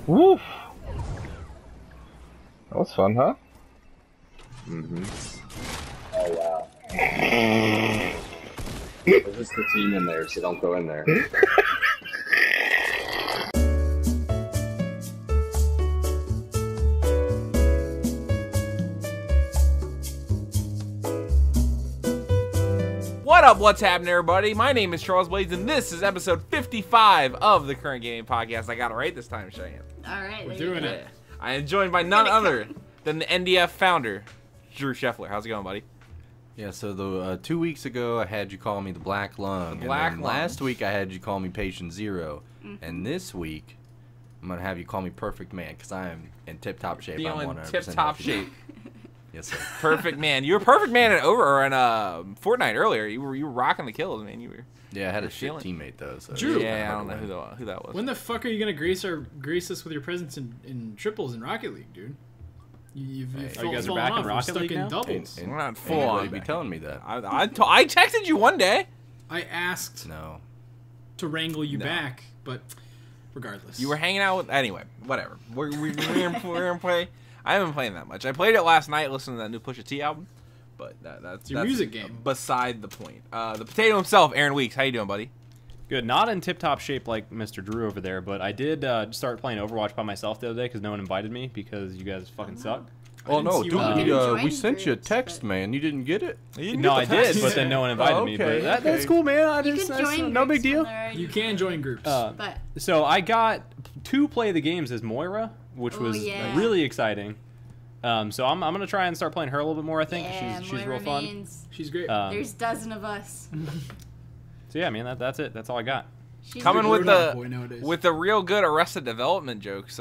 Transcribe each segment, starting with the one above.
Woof. That was fun, huh? Mm-hmm. Oh, wow. There's just the team in there, so don't go in there. What up, what's happening, everybody? My name is Charles Blades, and this is episode 55 of the Current Gaming Podcast. I got it right this time, Cheyenne. Alright, We're doing it. I am joined by none other than the NDF founder, Drew Scheffler. How's it going, buddy? Yeah, so the 2 weeks ago I had you call me the Black Lung. The Black and Lung. Last week I had you call me Patient Zero. And this week I'm going to have you call me Perfect Man because I am in tip-top shape. Feeling I'm 100% tip-top healthy. shape. Yes, sir. Perfect man. You were perfect man in Fortnite earlier. You were rocking the kills, man. You were. Yeah, I had a You're shit feeling- teammate, though. So Drew. Yeah, I don't know who that was. When the fuck are you gonna grace us with your presence in triples in Rocket League, dude? You've Hey, you guys fallen are back in off. We're Rocket stuck League in now? doubles. We're not full Full on. on. Be telling me that. I texted you one day. I asked No. to wrangle you No. back, but regardless, You were hanging out with. Anyway, whatever. We're gonna play. I haven't been playing that much. I played it last night listening to that new Pusha T album. But that's your music game. Beside the point. The potato himself, Aaron Weeks. How you doing, buddy? Good. Not in tip-top shape like Mr. Drew over there, but I did start playing Overwatch by myself the other day because no one invited me because you guys fucking suck. Oh, no, see dude, why. we sent you a text, man. You didn't get it? No, I did, but then no one invited me. okay, But that's cool, man. I You just, can that's join no groups big deal. when they're already You can join groups. But So I got to play the games as Moira, which Oh, was yeah. really exciting. So I'm gonna try and start playing her a little bit more. I think yeah, she's Moira real fun. means She's great. there's a dozen of us. So yeah, man, that's it. That's all I got. She's Coming Good with Roadhog the boy nowadays. with the real good Arrested Development jokes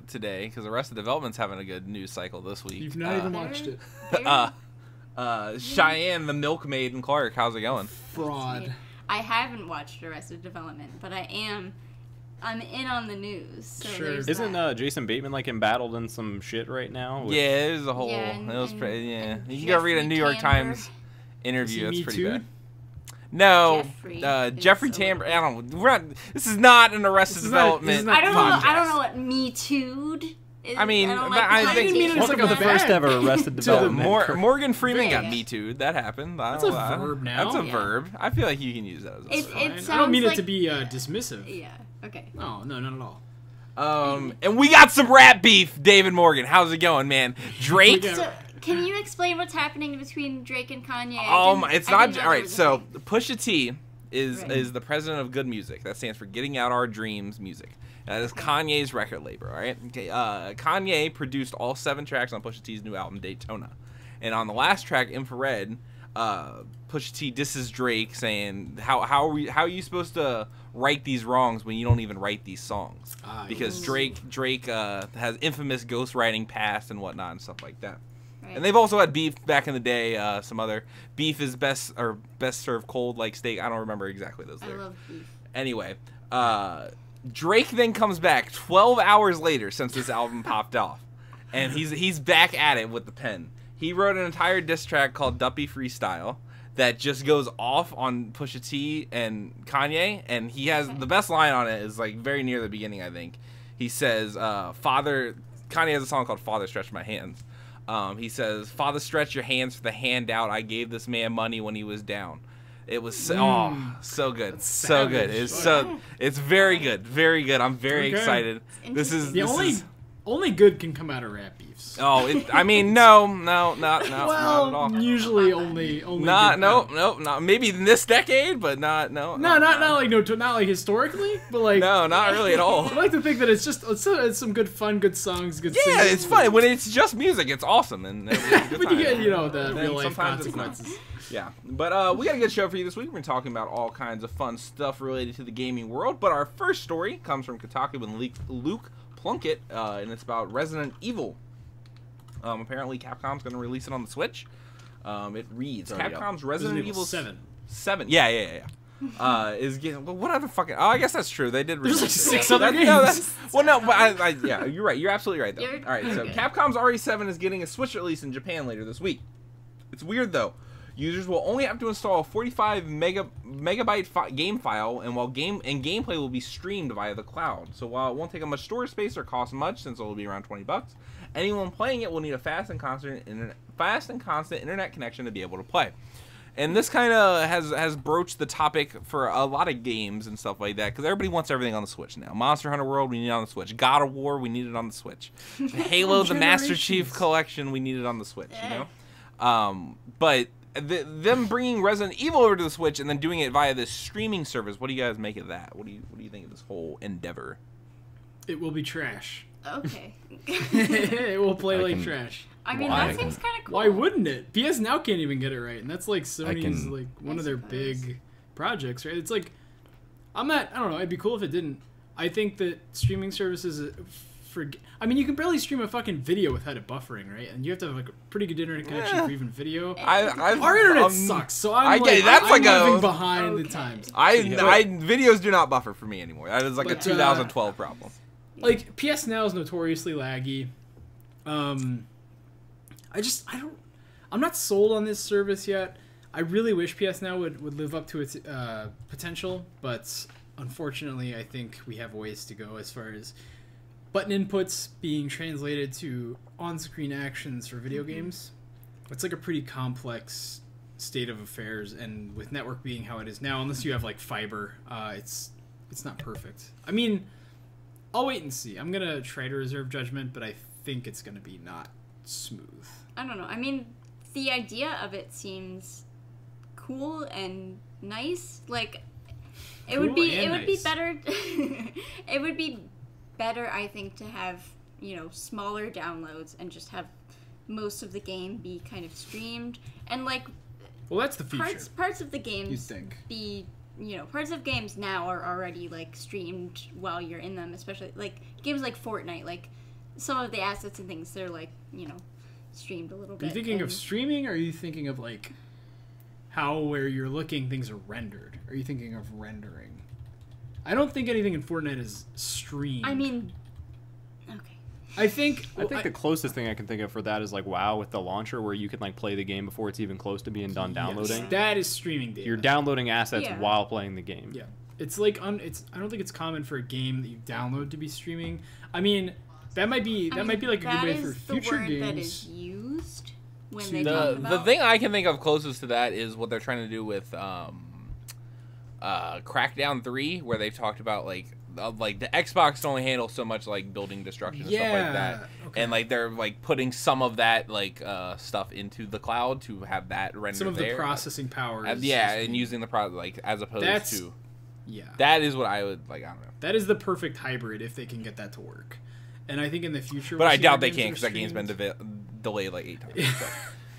today, because Arrested Development's having a good news cycle this week. You've not even watched it. Cheyenne, the milkmaid, and Clark. How's it going? Fraud. I haven't watched Arrested Development, but I'm in on the news. So Sure. there's Isn't that. Jason Bateman like embattled in some shit right now? with- Yeah, it was a whole. Yeah, it was pretty. Yeah, and you can go read a Jeffrey New York Tambor. Times interview. Is he That's pretty Me bad. Too'd? No, Jeffrey Jeffrey is Tambor. so- I don't. We're not. This is not an Arrested This is not- Development. this is not I don't know. podcast. I don't know what Me Too'd is. I mean, don't but I the think- connotation. It's Welcome like to a the first bad- ever Arrested the Development. Morgan Freeman got Yeah. Me Too'd. That happened. That's a verb now. That's a Yeah. verb. I feel like you can use that as a It- verb. Fine. sounds I don't mean it like- to be dismissive. Yeah. Okay. No, not at all. And we got some rap beef, David Morgan. How's it going, man? Drake. We got- So, can you explain what's happening between Drake and Kanye? It's I not didn't know all right. there was a So thing. Pusha T is Right. the president of Good Music. That stands for Getting Out Our Dreams Music. That is Kanye's record label, all right? Okay, Kanye produced all 7 tracks on Pusha T's new album Daytona, and on the last track, Infrared, Pusha T disses Drake, saying how are you supposed to right these wrongs when you don't even write these songs? Because Drake has infamous ghostwriting past and whatnot and stuff like that. Right. And they've also had beef back in the day. Some other beef is best served cold like steak. I don't remember exactly those I lyrics. love beef. Anyway, Drake then comes back 12 hours later since this album popped off, and he's back at it with the pen. He wrote an entire diss track called Duppy Freestyle that just goes off on Pusha T and Kanye, and he has the best line on it is like very near the beginning, I think. He says, Kanye has a song called Father Stretch My Hands. He says, Father, stretch your hands for the handout. I gave this man money when he was down. It was so good. That's So good. savage. It's very good. Very good. I'm very Okay. excited. This is The only good can come out of rap beefs. I mean, no, not at all. Usually only. Not good not maybe in this decade, but not not like historically, but like no, not really at all. I like to think that it's some good fun, good songs, good. Yeah, singing. it's fun when it's just music. It's awesome, and it's a good But you time. get the And real life sometimes it's not. consequences. Yeah, but we got a good show for you this week. We're talking about all kinds of fun stuff related to the gaming world. But our first story comes from Kotaku with Luke Plunkett, and it's about Resident Evil. Apparently, Capcom's going to release it on the Switch. It reads already out. Capcom's Resident Evil 7. 7. Yeah. Is getting. Well, what other fucking? Oh, I guess that's true. They did. There's release like it. 6 other That- no, games. that's- well, no, but yeah, you're right. You're absolutely right, though. You're- All right, so okay. Capcom's RE7 is getting a Switch release in Japan later this week. It's weird though. Users will only have to install a 45 megabyte game file, and gameplay will be streamed via the cloud. So while it won't take up much storage space or cost much, since it will be around $20, anyone playing it will need a fast and constant internet connection to be able to play. And this kind of has broached the topic for a lot of games and stuff like that, because everybody wants everything on the Switch now. Monster Hunter World, we need it on the Switch. God of War, we need it on the Switch. Halo, the Master Chief Collection, we need it on the Switch. You know, but them bringing Resident Evil over to the Switch and then doing it via this streaming service. What do you guys make of that? What do you think of this whole endeavor? It will be trash. Okay. It will play like trash. I mean, that seems kind of cool. Why wouldn't it? PS Now can't even get it right, and that's like Sony's like one of their big projects, right? It's like I don't know. It'd be cool if it didn't. I think that streaming services I mean, you can barely stream a fucking video without it buffering, right? And you have to have like a pretty good internet connection for even video. Our internet sucks, so I'm moving behind the times. Videos do not buffer for me anymore. That is like a 2012 problem. Like PS Now is notoriously laggy. I'm not sold on this service yet. I really wish PS Now would live up to its potential, but unfortunately, I think we have ways to go as far as button inputs being translated to on-screen actions for video games. It's like a pretty complex state of affairs, and with network being how it is now, unless you have like fiber, it's not perfect. I mean, I'll wait and see. I'm gonna try to reserve judgment, but I think it's gonna be not smooth. I don't know. I mean, the idea of it seems cool and nice. Like, it would be better. It would be better, I think, to have, smaller downloads and just have most of the game be kind of streamed, and like, well, that's the feature. Parts of the games you think parts of games now are already like streamed while you're in them, especially like games like Fortnite. Like, some of the assets and things, they're like, streamed a little bit. Are you thinking of streaming, or are you thinking of like how where you're looking things are rendered? Are you thinking of rendering? I don't think anything in Fortnite is streamed. I mean, okay. I think the closest thing I can think of for that is like WoW with the launcher, where you can like play the game before it's even close to being done downloading. Yes, that is streaming data. You're downloading assets while playing the game. Yeah, it's like I don't think it's common for a game that you download to be streaming. I mean, that might be like a good way for future games. That is used when they talk about. The thing I can think of closest to that is what they're trying to do with Crackdown 3, where they've talked about like the Xbox can only handle so much like building destruction and stuff like that, and like they're like putting some of that like stuff into the cloud to have that rendered some of there. The processing power. And using the like as opposed to that is what I would like. I don't know. That is the perfect hybrid if they can get that to work, and I think in the future. But I doubt they can, because that game's been delayed like 8 times. So,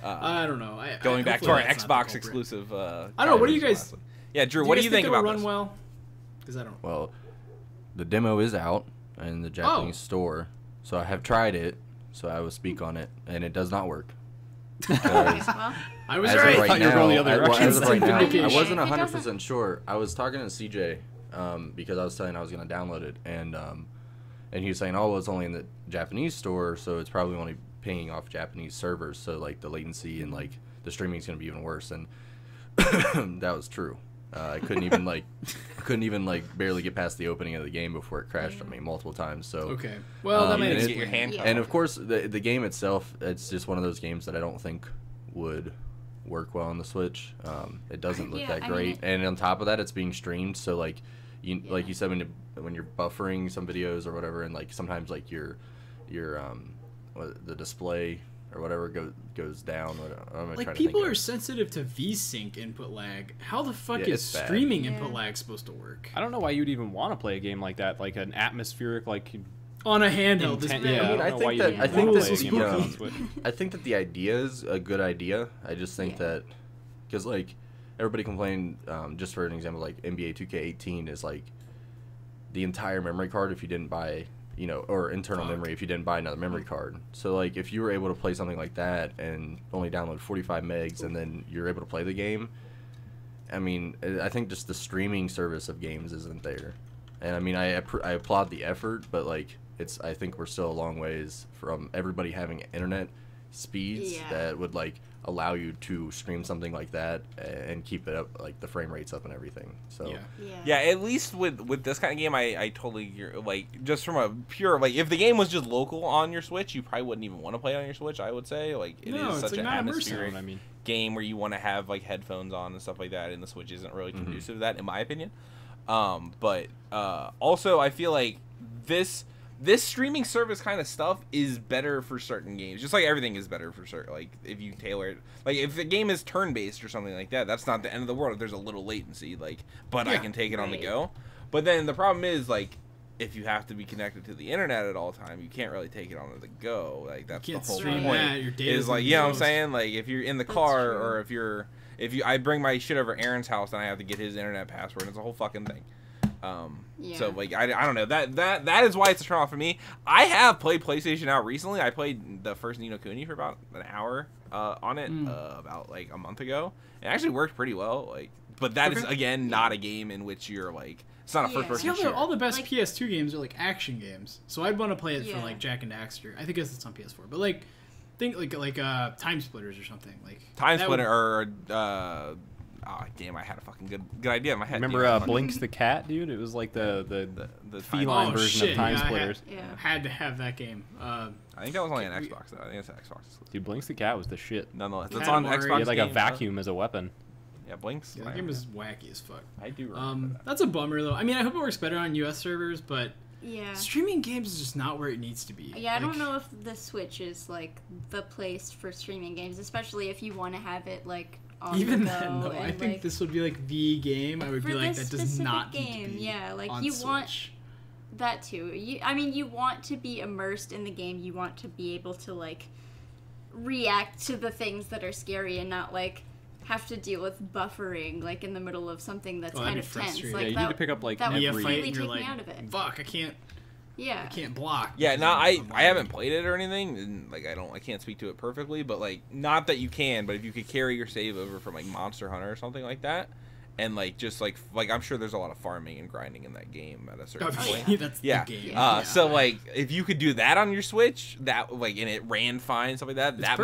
I don't know. Going back to our Xbox exclusive. I don't know. What do you guys? Yeah, Drew, what do you think about run this? Well? Because I don't. Well, the demo is out in the Japanese store, so I have tried it, so I will speak on it, and it does not work. I was right. right. Now, the other as of right now, Vindication. I wasn't 100% sure. I was talking to CJ because I was saying I was going to download it, and he was saying, oh, well, it's only in the Japanese store, so it's probably only pinging off Japanese servers, so like the latency and like the streaming is going to be even worse, and that was true. I couldn't even barely get past the opening of the game before it crashed on me multiple times. So okay, well that get your hand cut and of course the game itself, it's just one of those games that I don't think would work well on the Switch. It doesn't look that great, and on top of that, it's being streamed. So like you said, when you're buffering some videos or whatever, and like sometimes like your the display or whatever goes down. Like, people are sensitive to VSync input lag. How the fuck is streaming input lag supposed to work? I don't know why you'd even want to play a game like that, like an atmospheric, like on a handheld display. Yeah, I mean, I think that the idea is a good idea. I just think that because like everybody complained, just for an example, like NBA 2K18 is like the entire memory card if you didn't buy. Or internal memory if you didn't buy another memory card. So, like, if you were able to play something like that and only download 45 megs and then you're able to play the game, I mean, I think just the streaming service of games isn't there. And, I mean, I applaud the effort, but, like, I think we're still a long ways from everybody having internet speeds that would like allow you to stream something like that and keep it up, like the frame rates up and everything. So yeah, at least with this kind of game, I totally like, just from a pure, like, if the game was just local on your Switch, you probably wouldn't even want to play it on your Switch. I would say, like, it is such an atmospheric game where you want to have like headphones on and stuff like that, and the Switch isn't really conducive to that, in my opinion. But also I feel like this streaming service kind of stuff is better for certain games, just like everything is better for certain, like, if you tailor it, like, if the game is turn-based or something like that, that's not the end of the world if there's a little latency, like, but I can take it on the go. But then the problem is, like, if you have to be connected to the internet at all time, you can't really take it on the go. Like, that's the whole point. Is like, you know what I'm saying? Like, if you're in the car, or if I bring my shit over Aaron's house and I have to get his internet password, and it's a whole fucking thing. So like, I don't know, that is why it's a turn off for me. I have played PlayStation Out recently. I played the first Ni no Kuni for about an hour on it about like a month ago. It actually worked pretty well. Like, but that is again not a game in which you're like, it's not a first person shooter. All the best PS2 games are like action games, so I'd want to play it for like Jack and Daxter. I think it's on PS4, but like think like Time Splitters or something, like Time Splitter or oh, damn, I had a fucking good idea in my head. Remember Blinks the Cat, dude? It was like the feline version of Time Splitters. Had to have that game. I think that was only on Xbox, though. I think it's an Xbox. Dude, Blinks the Cat was the shit. Nonetheless, it's on Xbox. He had like a vacuum as a weapon. Yeah, Blinks. Yeah, that game is wacky as fuck. I do remember that. That's a bummer, though. I mean, I hope it works better on US servers, but streaming games is just not where it needs to be. Yeah, I don't know if the Switch is like the place for streaming games, especially if you want to have it like on even the go. Then, though, I think this would be like the game. I would be like, that does not game. Need to be Yeah, like on you Switch. Want that too. I mean, you want to be immersed in the game. You want to be able to like react to the things that are scary and not like have to deal with buffering like in the middle of something that's kind of tense. Like, yeah, you need to pick up like that would every completely take me out of it. Fuck, I can't. Yeah. I can't block. Yeah, no, I haven't played it or anything, and like I can't speak to it perfectly, but like, not that you can, but if you could carry your save over from like Monster Hunter or something like that, and like just like I'm sure there's a lot of farming and grinding in that game at a certain point. That's the game. So like, if you could do that on your Switch, that like, and it ran fine, stuff like that, that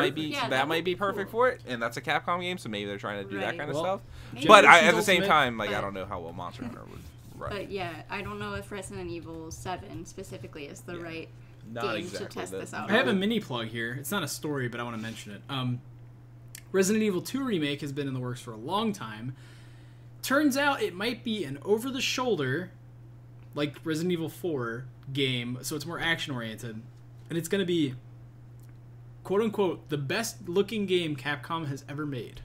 might be perfect for it, and that's a Capcom game, so maybe they're trying to do that kind of stuff. But at the same time, like, I don't know how well Monster Hunter would. But yeah, I don't know if Resident Evil 7 specifically is the right game to test this out. I have a mini plug here. It's not a story, but I want to mention it. Resident Evil 2 remake has been in the works for a long time. Turns out it might be an over-the-shoulder, like Resident Evil 4 game, so it's more action-oriented. And it's going to be, quote-unquote, the best-looking game Capcom has ever made.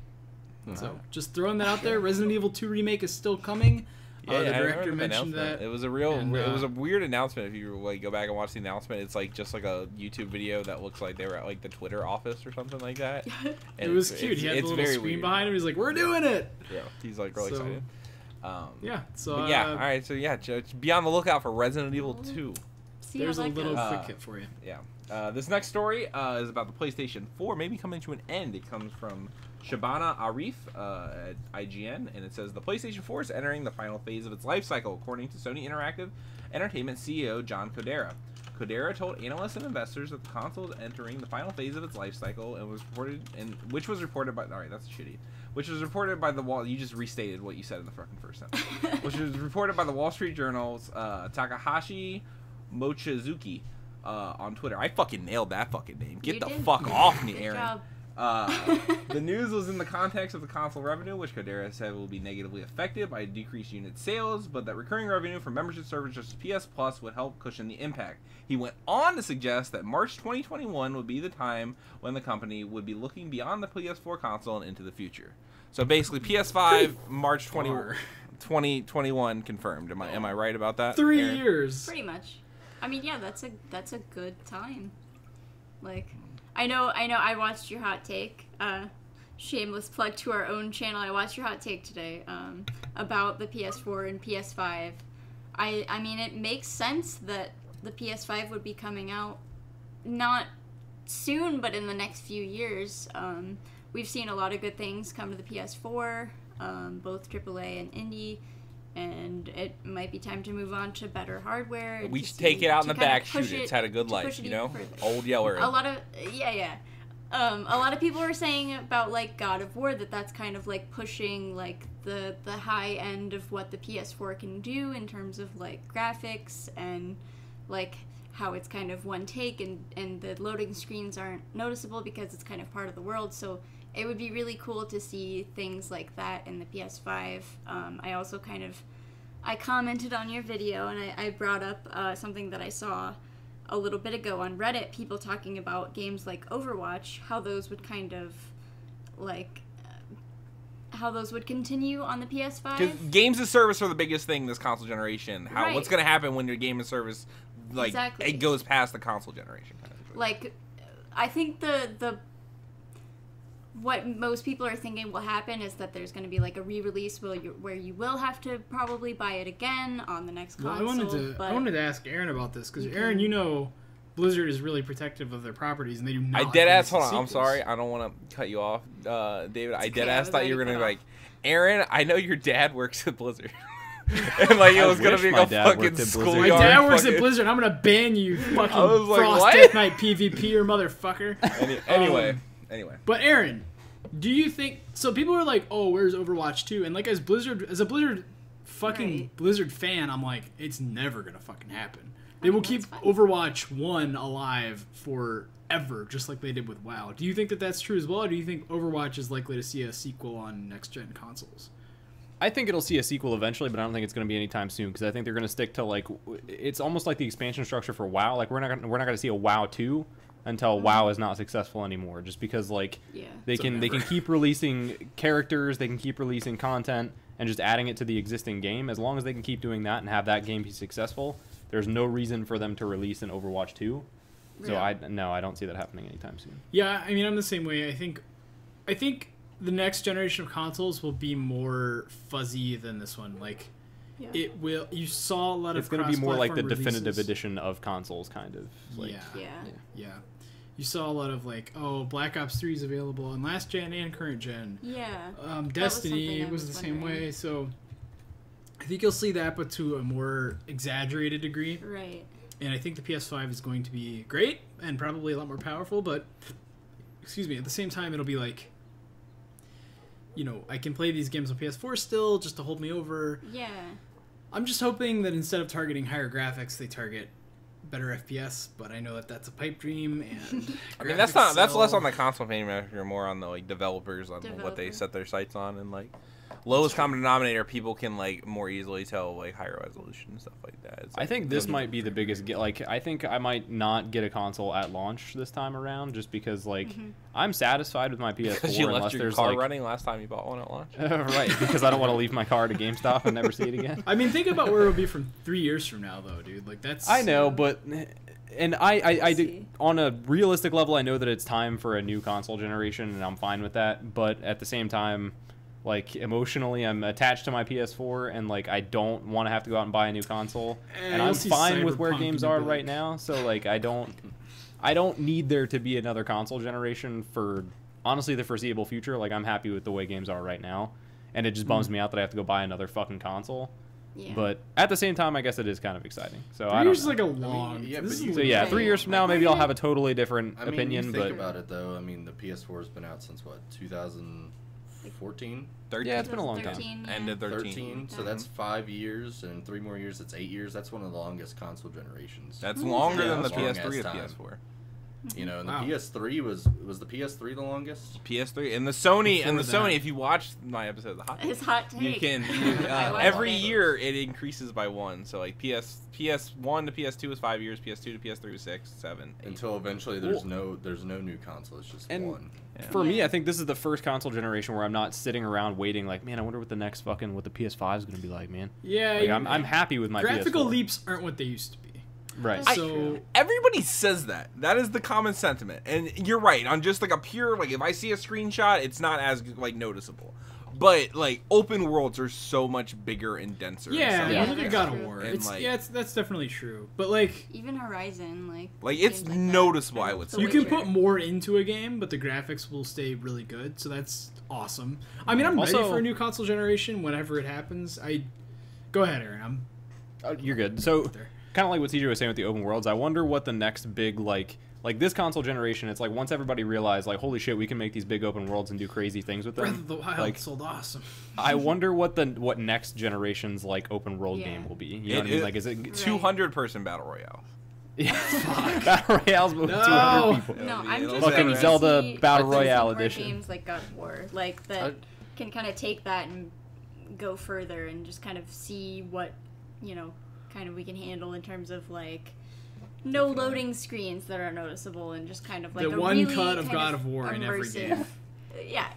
So just throwing that out there. Resident Evil 2 remake is still coming. Yeah, the director mentioned that. It was a real, it was a weird announcement. If you like go back and watch the announcement, it's like just like a YouTube video that looks like they were at like the Twitter office or something like that. It was cute. He had the little screen behind him. He's like, "We're doing it." Yeah, he's like really excited. Yeah. So all right. So yeah, be on the lookout for Resident Evil 2. There's a little quick hit for you. Yeah. This next story is about the PlayStation 4 maybe coming to an end. It comes from Shabana Arif at IGN, and it says the PlayStation 4 is entering the final phase of its life cycle, according to Sony Interactive Entertainment CEO John Kodera. Kodera told analysts and investors that the console is entering the final phase of its life cycle, and which was reported by the Wall. You just restated what you said in the fucking first sentence, which was reported by the Wall Street Journal's Takahashi Mochizuki on Twitter. I fucking nailed that fucking name. Get the fuck off me, Aaron. The news was in the context of the console revenue, which Kodera said will be negatively affected by decreased unit sales, but that recurring revenue from membership services such as PS Plus would help cushion the impact. He went on to suggest that March 2021 would be the time when the company would be looking beyond the PS4 console and into the future. So basically, PS5 March 2021 confirmed. Am I right about that? 3 Aaron? years. Pretty much. I mean, yeah, that's a good time. Like, I know. I watched your hot take. Shameless plug to our own channel. I watched your hot take today about the PS4 and PS5. I mean, it makes sense that the PS5 would be coming out not soon, but in the next few years. We've seen a lot of good things come to the PS4, both AAA and indie. And it might be time to move on to better hardware. We should take it out in the back, shoot it. It's had a good life, you know? Old Yeller. A lot of, A lot of people are saying about like God of War that's kind of like pushing like the high end of what the PS4 can do in terms of like graphics and like how it's kind of one take and the loading screens aren't noticeable because it's kind of part of the world. So it would be really cool to see things like that in the PS5. I also I commented on your video and I brought up something that I saw a little bit ago on Reddit, people talking about games like Overwatch, how those would kind of like how those would continue on the PS5. Because games as service are the biggest thing this console generation. What's going to happen when your game as service like it goes past the console generation kind of thing. Like I think the what most people are thinking will happen is that there's going to be like a re-release where you will have to probably buy it again on the next console. I wanted to ask Aaron about this because Aaron, you know, Blizzard is really protective of their properties and they do not. I dead ass. Hold on, I'm sorry. I don't want to cut you off, David. I dead ass thought you were gonna be like, Aaron. I know your dad works at Blizzard. And like it was gonna be like a fucking schoolyard. My dad works at Blizzard. I'm gonna ban you, fucking Frost Death Knight PvP or motherfucker. Anyway. But Aaron, do you think so? People are like, "Oh, where's Overwatch 2?" And like as a Blizzard fucking Blizzard fan, I'm like, it's never gonna fucking happen. They will keep Overwatch 1 alive forever, just like they did with WoW. Do you think that that's true as well, or do you think Overwatch is likely to see a sequel on next gen consoles? I think it'll see a sequel eventually, but I don't think it's going to be anytime soon because I think they're going to stick to like it's almost like the expansion structure for WoW. Like we're not going to see a WoW 2 until WoW is not successful anymore, just because like they can keep releasing characters, they can keep releasing content and just adding it to the existing game. As long as they can keep doing that and have that game be successful, there's no reason for them to release an Overwatch 2. So I don't see that happening anytime soon. Yeah, I mean I'm the same way. I think the next generation of consoles will be more fuzzy than this one. Like it will. You saw a lot of. It's going to be more like the definitive edition of consoles, kind of. Like, yeah. You saw a lot of like, oh, Black Ops 3 is available on last gen and current gen. Yeah. Destiny was the same way. So I think you'll see that, but to a more exaggerated degree. Right. And I think the PS5 is going to be great and probably a lot more powerful. But at the same time, it'll be like, you know, I can play these games on PS4 still just to hold me over. Yeah. I'm just hoping that instead of targeting higher graphics, they target better FPS, but I know that that's a pipe dream, and I mean that's less on the console manufacturer, more on the like developers on what they set their sights on, and like lowest common denominator, people can like more easily tell like higher resolution and stuff like that. It's, like, I think this might be the biggest like I think I might not get a console at launch this time around just because like I'm satisfied with my PS4 you unless left your there's car like running last time you bought one at launch. Right, because I don't want to leave my car at a GameStop and never see it again. I mean, think about where it'll be from 3 years from now, though, dude. Like that's. I know, but. And I do, on a realistic level, I know that it's time for a new console generation, and I'm fine with that. But at the same time, like emotionally, I'm attached to my PS4, and like I don't want to have to go out and buy a new console. And I'm fine with where games are right now, so like I don't need there to be another console generation for honestly the foreseeable future. Like I'm happy with the way games are right now, and it just bums me out that I have to go buy another fucking console. Yeah. But at the same time, I guess it is kind of exciting. So 3 years is like a long. I mean, yeah, 3 years from now, maybe I'll have a totally different opinion. You but think about it though. I mean, the PS4 has been out since what, 2014? 13? Yeah, it's been a long time. Yeah. End of 13. So that's 5 years, and 3 more years. That's 8 years. That's one of the longest console generations. That's longer than the PS3 or PS4. You know, and the PS3 was the PS3 the longest? PS3 and the Sony Sony. If you watch my episode of the Hot Take, it's Hot Take. You can every year it increases by 1. So like PS1 to PS2 is 5 years, PS2 to PS3 was 6, 7, 8. Until eventually there's no new console. It's just one. Yeah. For me, I think this is the first console generation where I'm not sitting around waiting like, man, I wonder what the next what the PS5 is going to be like, man. Yeah, like, I'm happy with my graphical PS4. leaps aren't what they used to be. Right. So everybody says that. That is the common sentiment, and you're right. On just like a pure like, if I see a screenshot, it's not as like noticeable. But like open worlds are so much bigger and denser. Yeah, look at God of War. Like, that's definitely true. But like even Horizon, like it's like noticeable. I would say you can put more into a game, but the graphics will stay really good. So that's awesome. I mean, I'm ready for a new console generation whenever it happens. Go ahead, Aaron. You're good. So. kind of like what CJ was saying with the open worlds. I wonder what the next big like this console generation. It's like once everybody realized like, holy shit, we can make these big open worlds and do crazy things with them. Breath of the Wild like, sold awesome. I wonder what next generation's like open world game will be. You know what I mean? Like, is it 200-person battle royale? Yeah, battle royales with 200 people. No, I'm just fucking ready to Zelda see Battle some Royale more edition. Games like God of War, like that can kind of take that and go further and just kind of see what, you know, kind of we can handle in terms of like no loading screens that are noticeable and just kind of like the a one really cut of kind God of War in every immersive- game. Yeah,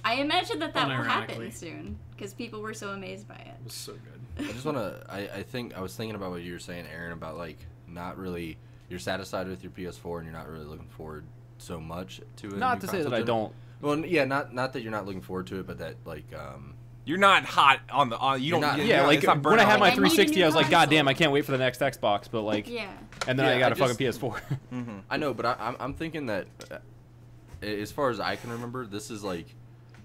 I imagine that will happen Unironically. soon because people were so amazed by it. It was so good. I just want to. I was thinking about what you were saying, Aaron, about like not really. You're satisfied with your PS4 and you're not really looking forward so much to it. Not to say that I don't. Well, yeah, not that you're not looking forward to it, but that like. You're not hot on the you don't. not- Yeah, like it's not when I had burnout. my Like, I need a 360, new I was like, God console. damn, I can't wait for the next Xbox. But like, Yeah. and then Yeah, I got I a fucking just- PS4. I know, but I'm thinking that as far as I can remember, this is like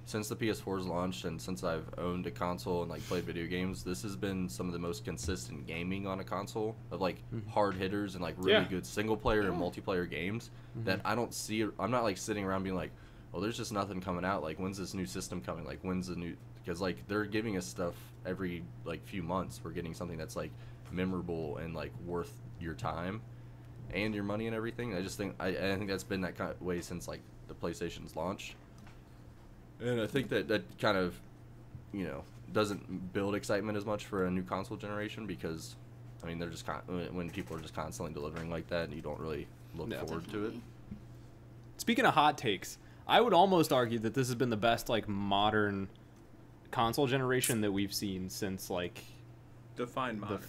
since the PS4's launched and since I've owned a console and like played video games, this has been some of the most consistent gaming on a console of like hard hitters and like really Yeah. good single player and multiplayer games that I don't see. I'm not like sitting around being like, well, there's just nothing coming out. Like, when's this new system coming? Like, when's the new? Because like they're giving us stuff every like few months. We're getting something that's like memorable and like worth your time and your money and everything. I just think I think that's been that kind of way since like the PlayStation's launched. And I think that kind of, you know, doesn't build excitement as much for a new console generation because, I mean, they're just when people are just constantly delivering like that and you don't really look forward to it. Speaking of hot takes, I would almost argue that this has been the best like modern console generation that we've seen since like Define modern.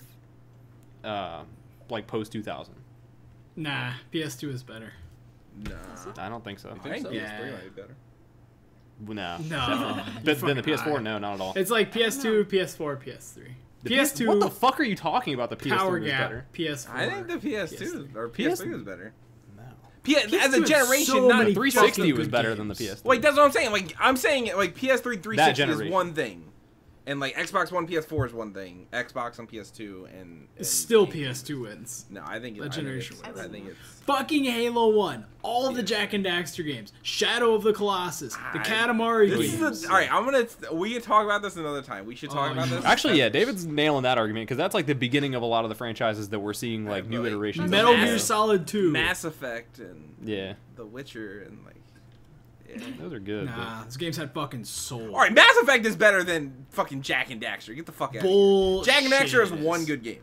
like post 2000. Nah, PS2 is better. No. I don't think so. I think so? PS3 Yeah. might be better. No. No. Then the Fucking PS4, high. no, not at all. It's like PS2, PS4, PS3. The PS2. What the fuck are you talking about? The PS3 Power is gap. better. PS4. I think the PS2 or PS3 is better. No. As a PS2 has generation, so not many 360 fucking was good better than the games. PS3. Wait, that's what I'm saying. Like I'm saying, like PS3 360 is generation. one thing, and like Xbox One, PS4 is one thing. Xbox on PS2 and Still GameCube. PS2 wins. No, I think That generation I think it's Fucking Halo 1. All the Jack and Daxter games. Shadow of the Colossus. The Katamari This games. is all right. We can talk about this another time. We should talk Oh, about yeah. this. Actually, yeah, David's nailing that argument because that's like the beginning of a lot of the franchises that we're seeing like new like, iterations. Metal of. Gear Solid 2. Mass Effect and Yeah, The Witcher and like. Yeah. those are good. Nah, those games had fucking soul. All right, Mass Effect is better than fucking Jack and Daxter. Get the fuck out of here. Bullshit. Jack and Daxter is it one good game.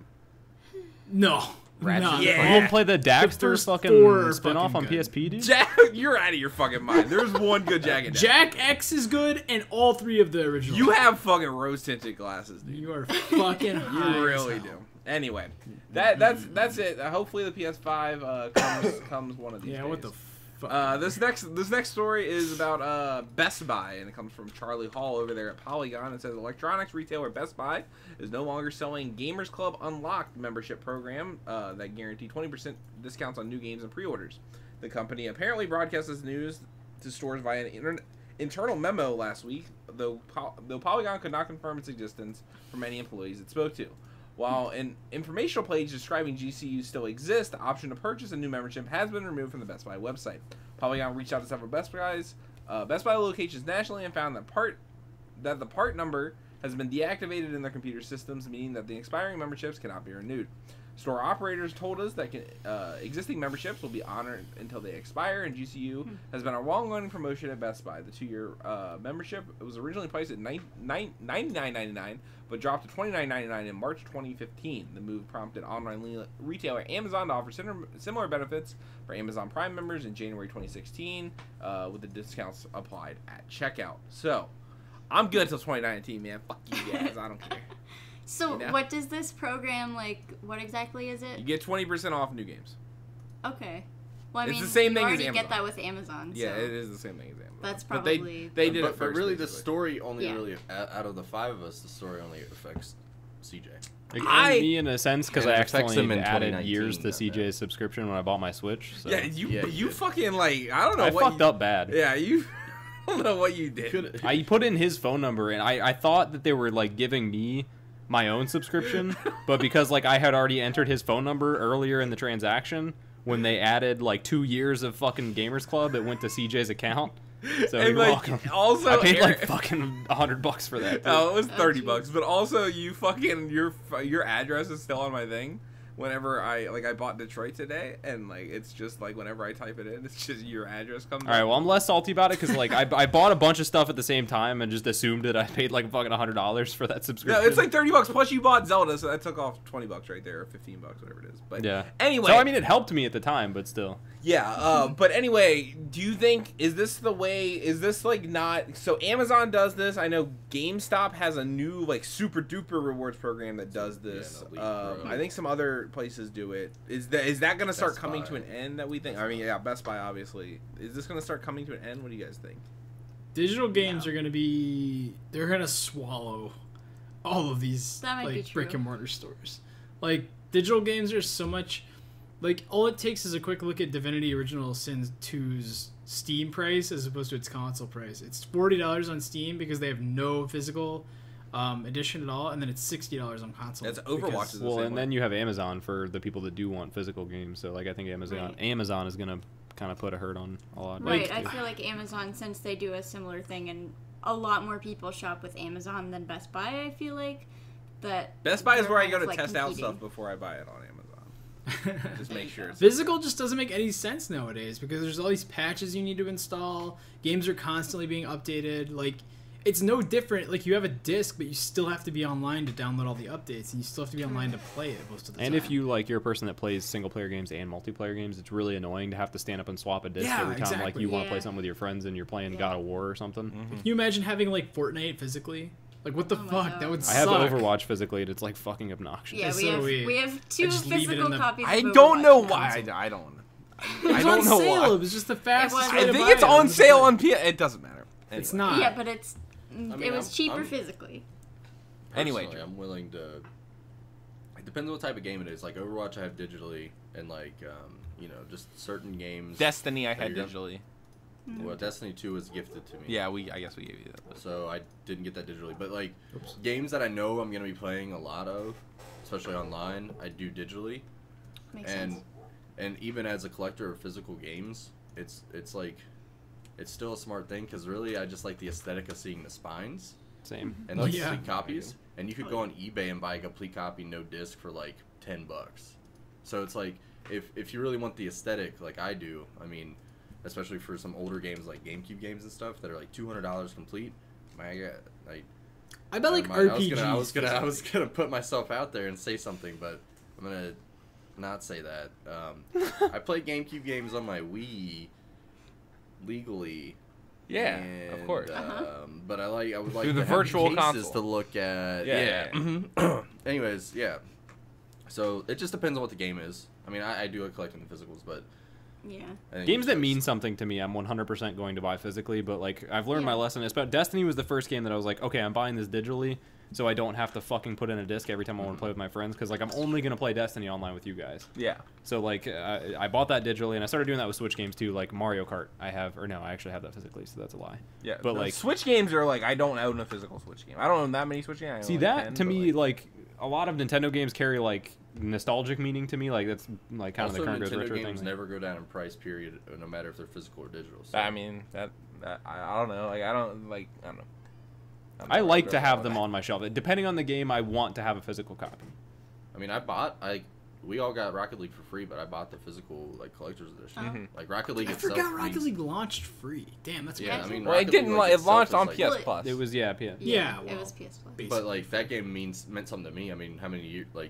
No. Ratchet. No. Yeah. You didn't play the Daxter first fucking four are spinoff fucking on good. PSP, dude? Jack, you're out of your fucking mind. There's one good Jack and Daxter. Jack X is good, and all three of the original. You have fucking rose tinted glasses, dude. You are fucking high. You as really hell. do. Anyway, that's it. Hopefully the PS5 comes one of these Yeah, days. what the fuck? This next story is about Best Buy, and it comes from Charlie Hall over there at Polygon. It says electronics retailer Best Buy is no longer selling Gamers Club Unlocked membership program that guarantee 20% discounts on new games and pre-orders. The company apparently broadcast this news to stores via an internal memo last week, though Polygon could not confirm its existence from any employees it spoke to. While an informational page describing GCU still exists, the option to purchase a new membership has been removed from the Best Buy website. Polygon reached out to several Best Buy locations nationally and found that the part number has been deactivated in their computer systems, meaning that the expiring memberships cannot be renewed. Store operators told us that existing memberships will be honored until they expire, and GCU has been a long-running promotion at Best Buy. The 2-year membership was originally priced at $99.99, but dropped to $29.99 in March 2015. The move prompted online retailer Amazon to offer similar benefits for Amazon Prime members in January 2016, with the discounts applied at checkout. So, I'm good until 2019, man. Fuck you guys. I don't care. So You know? what does this program, like, what exactly is You it? get 20% off new games. Okay. Well, I It's mean, the same you thing as already Amazon. get that with Amazon. Yeah, so it is the same thing as Amazon. That's But probably... they did it But first. really, the basically. story only Yeah. really out of the 5 of us, the story only affects CJ. Like, me in a sense because And I it affects him accidentally in added 2019, years to not that. CJ's subscription when I bought my Switch. So. Yeah, you Yeah. fucking like I don't know I what fucked you, up bad. Yeah, you I don't know what you did. Could I put in his phone number and I thought that they were like giving me my own subscription, but because like I had already entered his phone number earlier in the transaction, when they added like 2 years of fucking Gamers Club, it went to CJ's account. So And, you're like, welcome. also, I paid like Eric- fucking $100 for that. Oh, it was Oh, $30, jeez. but also you fucking your address is still on my thing. Whenever I bought Detroit today, and like it's just like whenever I type it in, it's just your address comes. All right, well I'm less salty about it because like I bought a bunch of stuff at the same time and just assumed that I paid like fucking $100 for that subscription. No, it's like $30 plus you bought Zelda, so that took off $20 right there, or $15, whatever it is. But yeah. anyway, So I mean, it helped me at the time, but still. yeah. But anyway, do you think is this the way? Is this like not? So Amazon does this. I know GameStop has a new like super duper rewards program that does this. Yeah, no, Elite Pro. I think some other places do it. Is that going to start Best coming Buy. to an end? That we think. I mean, yeah, Best Buy obviously. Is this going to start coming to an end? What do you guys think? Digital games are gonna be. They're gonna swallow all of these That might be like true. brick and mortar stores. Like digital games are so much. Like all it takes is a quick look at Divinity Original Sin 2's Steam price as opposed to its console price. It's $40 on Steam because they have no physical edition at all, and then it's $60 on console. That's Overwatch because- is the Well, same and way. then you have Amazon for the people that do want physical games. So like I think Amazon is gonna kind of put a hurt on a lot. Right, Like- I feel like Amazon, since they do a similar thing, and a lot more people shop with Amazon than Best Buy, I feel like that Best Buy is they're where I kind go of, to like, test out competing. stuff before I buy it on Amazon. Just make sure it's Physical just doesn't make any sense nowadays because there's all these patches you need to install. Games are constantly being updated. Like, it's no different. Like, you have a disc, but you still have to be online to download all the updates, and you still have to be online to play it most of the time. And if you're a person that plays single player games and multiplayer games, it's really annoying to have to stand up and swap a disc Yeah, every time like exactly. you want to Yeah. play something with your friends and you're playing Yeah. God of War or something. Can you imagine having, like, Fortnite physically? Like, what the Oh my fuck? God. That would I suck. have Overwatch physically, and it's like fucking obnoxious. Yeah, It's we so have weird. we have two just leave it physical in the- copies. I of don't Overwatch know on why. console. I don't. It was I don't on know sale. why. It was just the fastest was. way I to think buy it's it. on It was sale like- on PS. It doesn't matter. It's Anyway. not. Yeah, but it was I'm- cheaper I'm- physically. Anyway, Personally, I'm willing to. It depends on what type of game it is. Like Overwatch, I have digitally, and like just certain games. Destiny I that had you're digitally. Well, Destiny 2 was gifted to me. Yeah, I guess we gave you that. So I didn't get that digitally, but like games that I know I'm gonna be playing a lot of, especially online, I do digitally. Makes and sense. and even as a collector of physical games, it's like it's still a smart thing because really I just like the aesthetic of seeing the spines Same. and Oh, like yeah. complete copies. And you could go on eBay and buy a complete copy, no disc, for like $10. So it's like if you really want the aesthetic, like I do, I mean, especially for some older games like GameCube games and stuff that are like $200 complete. I bet, like, never mind. RPGs. I was gonna put myself out there and say something, but I'm gonna not say that. I play GameCube games on my Wii legally. Yeah, and, of course. But I would like Through to the have virtual cases console. to look at. Yeah. Yeah. Anyways, yeah. So it just depends on what the game is. I mean, I do like collecting the physicals, but Yeah. I think Games it's that just- mean something to me, I'm 100% going to buy physically. But like, I've learned my Yeah. lesson. It's about Destiny was the first game that I was like, okay, I'm buying this digitally, so I don't have to fucking put in a disc every time I want to play with my friends. Because like, I'm only gonna play Destiny online with you guys. Yeah. So like, I bought that digitally, and I started doing that with Switch games too, like Mario Kart. I actually have that physically, so that's a lie. Yeah. But the like, Switch games are like I don't own a physical Switch game. I don't own that many Switch games. I own see like that 10, to but, me, like a lot of Nintendo games carry like nostalgic meaning to me. Like that's like kind Also, of the current goes Nintendo retro games thing. never go down in price, period, no matter if they're physical or digital. So. I mean that I don't know. Like I don't know. I like to have them on my shelf. Depending on the game, I want to have a physical copy. I mean, we all got Rocket League for free, but I bought the physical like collector's edition. Mhm. Like Rocket League I itself. forgot Rocket means- League launched free. Damn, that's Yeah, I crazy. mean, Well, it Rocket didn't. League, like, It itself launched is, on like- PS Plus. It was yeah. Yeah, it well, was PS Plus. basically. But like that game meant something to me. I mean, how many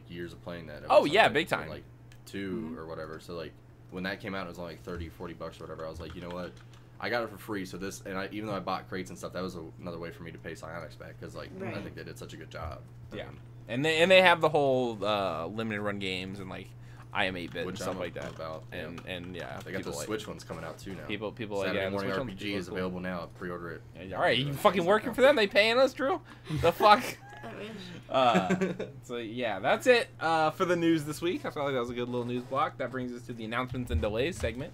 years of playing that? It Oh, was yeah, like, big time. Like 2 or whatever. So like when that came out, it was only like $30-$40 or whatever. I was like, you know what? I got it for free. So this, and even though I bought crates and stuff, that was another way for me to pay Psyonix back because like I Right. think they did such a good job. I Yeah. mean, And they have the whole limited run games and like I am 8-bit and which stuff I'm like that. about. And yeah, They got people the like, Switch ones coming out too now. People like Saturday yeah. The Morning Switch ones RPG is are cool. available now. Pre-order it. Yeah, all right, you fucking working for them? They paying us, Drew? The fuck? I wish. So yeah, that's it for the news this week. I felt like that was a good little news block. That brings us to the announcements and delays segment.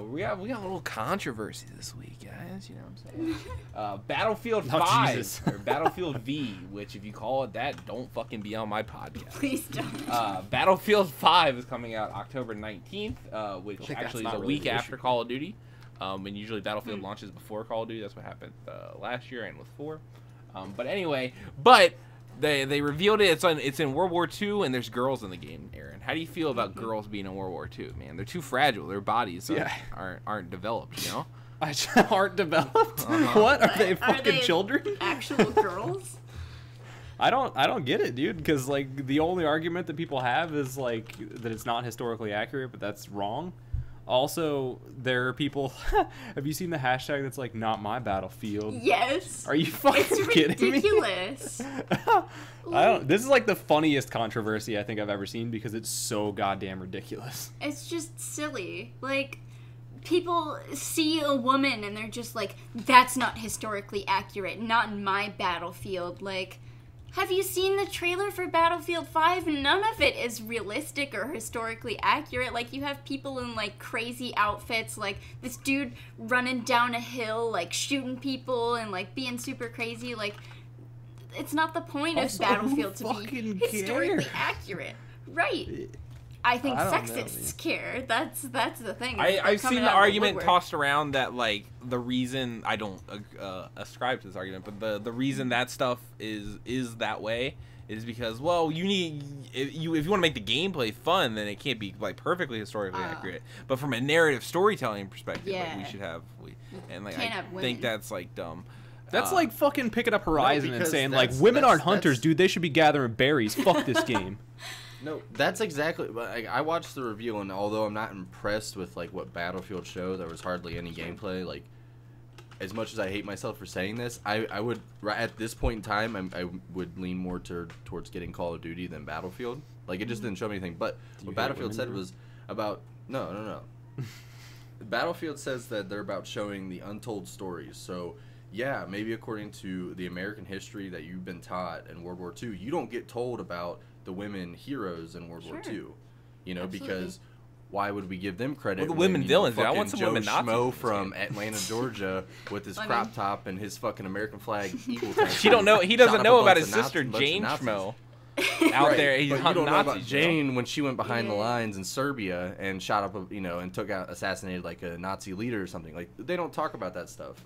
We got a little controversy this week, guys. You know what I'm saying? Battlefield Oh, 5 Jesus. or Battlefield V, which if you call it that, don't fucking be on my podcast. Please don't. Battlefield 5 is coming out October 19th, which think actually that's is a not really week the after issue. Call of Duty. And usually Battlefield launches before Call of Duty. That's what happened last year and with 4. But anyway, they revealed it. It's in World War II, and there's girls in the game. Aaron, how do you feel about girls being in World War II? Man, they're too fragile. Their bodies aren't developed. You know, Aren't developed. What are they fucking they children? Actual girls? I don't get it, dude. Because like the only argument that people have is like that it's not historically accurate, but that's wrong. Also, there are people. Have you seen the hashtag that's like "not my battlefield"? Yes. Are you fucking It's kidding me? ridiculous. I don't. This is like the funniest controversy I think I've ever seen because it's so goddamn ridiculous. It's just silly. Like, people see a woman and they're just like, that's not historically accurate. Not in my battlefield. Like, have you seen the trailer for Battlefield 5? None of it is realistic or historically accurate. Like, you have people in, like, crazy outfits. Like, this dude running down a hill, like, shooting people and, like, being super crazy. Like, it's not the point of Also, Battlefield who to fucking be historically cares? accurate. Right. I think I don't know, sexists care. That's the thing. They're I've coming seen the out of argument woodwork. tossed around that like the reason I don't ascribe to this argument, but the reason that stuff is that way is because you need if you want to make the gameplay fun, then it can't be like perfectly historically accurate. But from a narrative storytelling perspective, like, we Yeah. should have and like Can't I have think women. that's like dumb. That's like fucking picking up Horizon and because saying like that's- women aren't that's- hunters, dude. They should be gathering berries. Fuck this game. No, that's exactly. Like, I watched the review, and although I'm not impressed with like what Battlefield showed, there was hardly any gameplay. Like, as much as I hate myself for saying this, I would at this point in time, I would lean more towards getting Call of Duty than Battlefield. Like, it just didn't show me anything. But you what hate Battlefield women, said Drew? was about no. Battlefield says that they're about showing the untold stories. So. Yeah, maybe according to the American history that you've been taught in World War II, you don't get told about the women heroes in World War II. You know, Absolutely. because why would we give them credit? Well, the when, women you villains, know, dude. I want fucking some women Joe Nazis in Schmo this from game. Atlanta, Georgia, with his I crop mean- top and his fucking American flag eagle tank. He doesn't Shot up know a about bunch his of sister bunch of Jane Nazis. Schmo out Right, there. He's but you hunting don't know about Nazis. You know? Jane when she went behind the Yeah. lines in Serbia and shot up, and assassinated like a Nazi leader or something. Like, they don't talk about that stuff.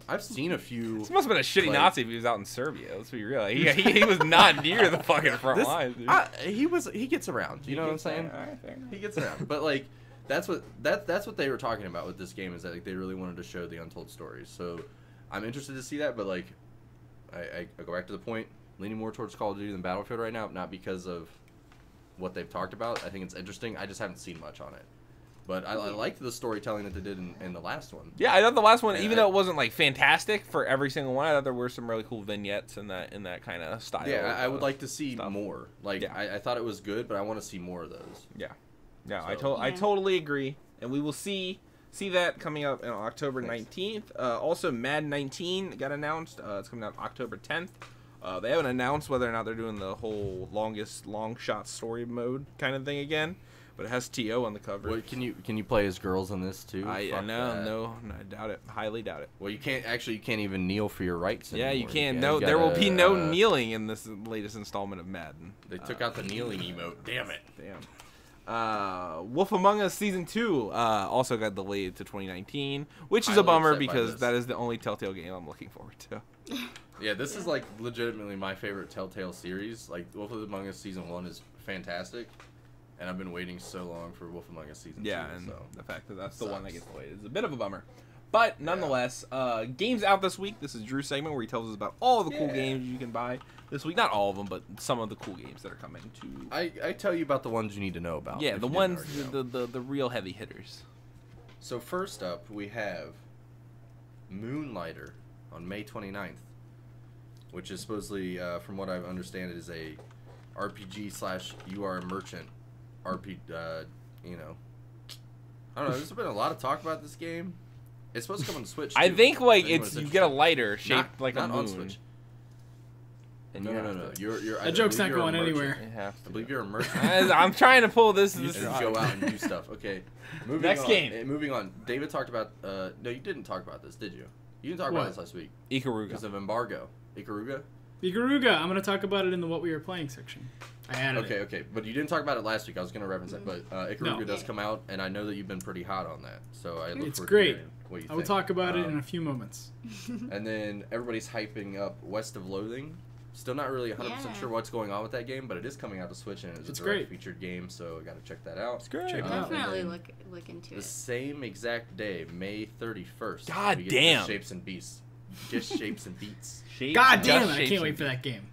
I've seen a few. This must have been a shitty like- Nazi if he was out in Serbia. Let's be real. He was not near the fucking front lines. Dude. He gets around. You know what I'm saying? Alright, fair enough. He gets around. But like, that's what they were talking about with this game, is that like they really wanted to show the untold stories. So I'm interested to see that. But like, I go back to the point, leaning more towards Call of Duty than Battlefield right now, not because of what they've talked about. I think it's interesting. I just haven't seen much on it. But I liked the storytelling that they did in the last one. Yeah, I thought the last one, Yeah, even though it wasn't like fantastic for every single one, I thought there were some really cool vignettes in that kind of style. Yeah, I would like to see stuff. more. Like, Yeah. I thought it was good, but I want to see more of those. Yeah, I So- totally agree, and we will see that coming up on October 19th. Also, Madden 19 got announced. It's coming out October 10th. They haven't announced whether or not they're doing the whole long shot story mode kind of thing again, but it has TO on the cover. What, can you play as girls in this too? I Fuck that. no, I doubt it. Highly doubt it. Well, you can't even kneel for your rights. Yeah, you anymore. can. gotta- No, there will be no uh, kneeling in this latest installment of Madden. They took out the kneeling emote. Damn it. Damn. Wolf Among Us Season 2 also got delayed to 2019, which is a Highly bummer upset by because this. that is the only Telltale game I'm looking forward to. Yeah, this is like legitimately my favorite Telltale series. Like, Wolf Among Us Season 1 is fantastic, and I've been waiting so long for Wolf Among Us Season 2. Yeah, and so. the fact that that's the one that Sucks. gets delayed is a bit of a bummer. But nonetheless, games out this week. This is Drew's segment where he tells us about all the cool games you can buy this week. Not all of them, but some of the cool games that are coming to. I tell you about the ones you need to know about. Yeah, if the you didn't ones, already know. the real heavy hitters. So first up, we have Moonlighter on May 29th, which is supposedly, from what I understand, is a RPG / you are a merchant RPG. I don't know. There's been a lot of talk about this game. It's supposed to come on the Switch. I too, think like if anyone's you get a interested. lighter shaped Not- like not a on moon. Switch. And No. That joke's not going anywhere. You have I to. believe you're a merchant. I'm trying to pull this. You This just go out and do stuff. Okay. Moving Next on. game. Moving on. David talked about. No, you didn't talk about this, did you? You didn't talk What? about this last week Ikaruga. because of embargo. Ikaruga. Ikaruga. I'm gonna talk about it in the what we were playing section. I added it. Okay. But you didn't talk about it last week. I was going to reference it, but Ikaruga No. does come out, and I know that you've been pretty hot on that. So I look It's forward great. to hearing what you I will think. talk about it in a few moments. And then everybody's hyping up West of Loathing. Still not really 100% Yeah. sure what's going on with that game, but it is coming out to Switch, and it's a direct great. featured game, so I got to check that out. It's great. Check it out. Definitely And look into The it. same exact day, May 31st. God we get damn. Just Shapes and Beasts. Just Shapes and Beats. God damn Just it! I Shapes can't wait and for that game.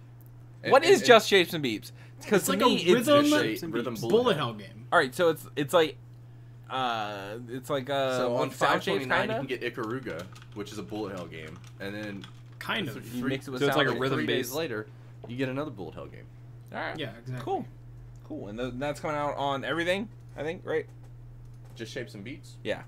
What is Just Shapes and Beeps? Because It's to like me, a rhythm, Rhythm bullet hell game. All right, so it's like So on sound shapes 529, kind you of. can get Ikaruga, which is a bullet hell game, and then Kind of. You mix it with So it's sound like a shapes. rhythm 3 days based. later, you get another bullet hell game. All right. Yeah, exactly. Cool, and that's coming out on everything. I think, right? Just Shapes and Beats? Yeah.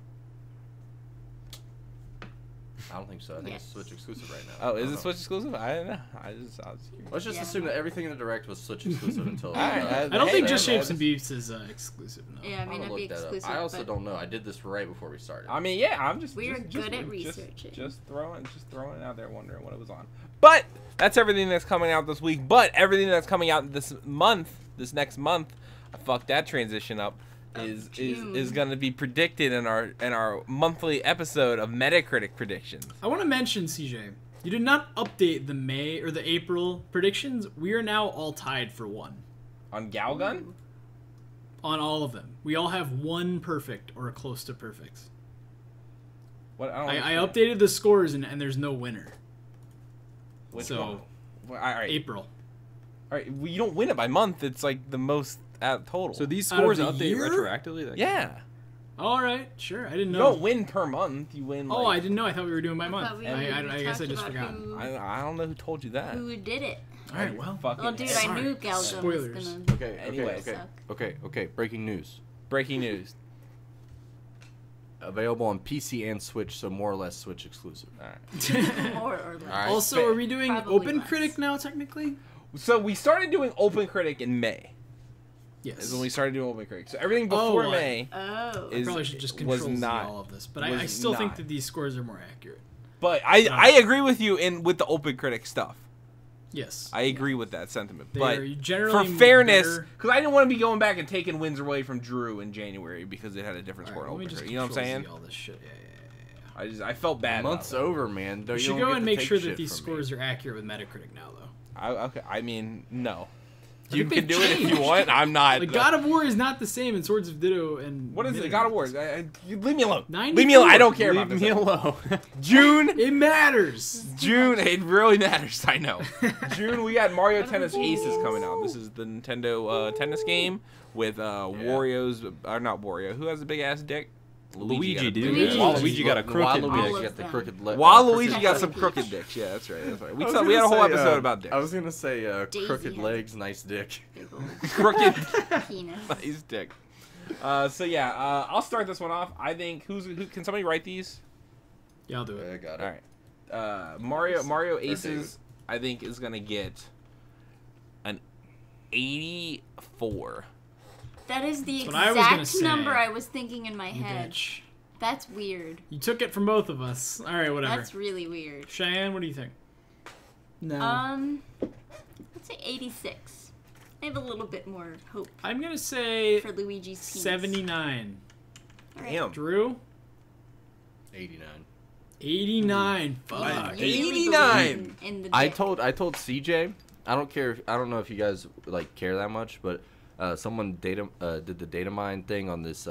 I don't think so. I think it's Yes. Switch exclusive right now. Oh, I is don't it know. Switch exclusive? I don't know. I was curious. Let's just Yeah. assume that everything in the Direct was Switch exclusive until. Alright, I don't Hey, think man, Just Shapes man. and Beeps is exclusive. No. Yeah, it may I'm gonna not be look that up. exclusive. I also but don't know. I did this right before we started. I mean, yeah, I'm just. We are just good at just- researching. Just throwing it out there, wondering what it was on. But that's everything that's coming out this week. But everything that's coming out this next month, I fucked that transition up. Is June. going to be predicted in our monthly episode of Metacritic predictions. I want to mention, CJ, you did not update the May or the April predictions. We are now all tied for one On Galgun? on all of them. We all have one perfect or close to perfect. What I, don't I understand. updated the scores and there's no winner. Which so one? Well, all right. April. All right. Well, you don't win it by month. It's like the most out total. So these Out of scores the update year? retroactively? yeah. All right, sure. I didn't You know. don't win per month. You win. Oh, like, I didn't know. I thought we were doing by month. thought we I guess I talked just about forgot. who- I don't know who told you that. Who did it? All right, well. Fucking Oh, dude, Sorry. I knew Galgun Spoilers. was gonna. Okay. Anyway. Suck. Okay. Breaking news. Breaking news. Available on PC and Switch, so more or less Switch exclusive. All right. More or less. Alright. Also, are we doing Probably Open less. Critic now, technically? So we started doing Open Critic in May. Yes. Is when we started doing Open Critic. So everything before Oh, May Oh. is Probably should just was control not. all of this, but was I still think not. that these scores are more accurate. But I agree with you with the Open Critic stuff. Yes. I agree with that sentiment. They But are generally for fairness, better- because I didn't want to be going back and taking wins away from Drew in January because it had a different All score right, in let me Open just Critic. You know what I'm saying? Control-Z all this shit. Yeah. I felt bad. The month's about it. over, man. You should go and make sure that these scores are accurate with Metacritic now, though. Okay. I mean, no. I You think can they've do it if you changed. want. I'm not. Like God of War is not the same in Swords of Ditto and What is it? Metacritic. God of War. Leave me alone. 94. Leave me alone. I don't care Leave about this. me alone. June. It matters. June. It really matters. I know. June. We got Mario Tennis Aces coming out. This is the Nintendo tennis game with Wario's. Or not Wario. Who has a big ass dick? Luigi, dude. Luigi. Waluigi got a crooked All Luigi of got the them. crooked leg. Waluigi got some Peach. crooked dicks. Yeah, that's right. That's right. We I was we had a gonna whole say, episode about dicks. I was gonna say Daisy crooked has- legs, nice dick. Big old Crooked. penis. Nice dick. So yeah, I'll start this one off. I think who can somebody write these? Yeah, I'll do it. I got All it. right. Mario Aces, I think is gonna get an 84. That is the That's what I was gonna exact say. number I was thinking in my You head. bitch. That's weird. You took it from both of us. All right, whatever. That's really weird. Cheyenne, what do you think? No. Let's say 86. I have a little bit more hope I'm gonna say for Luigi's penis. 79. All right. Damn. Drew, 89. 89. You Fuck. really 89. believe in the I dick. told CJ. I don't care. I don't know if you guys like care that much, but someone did the data mine thing on this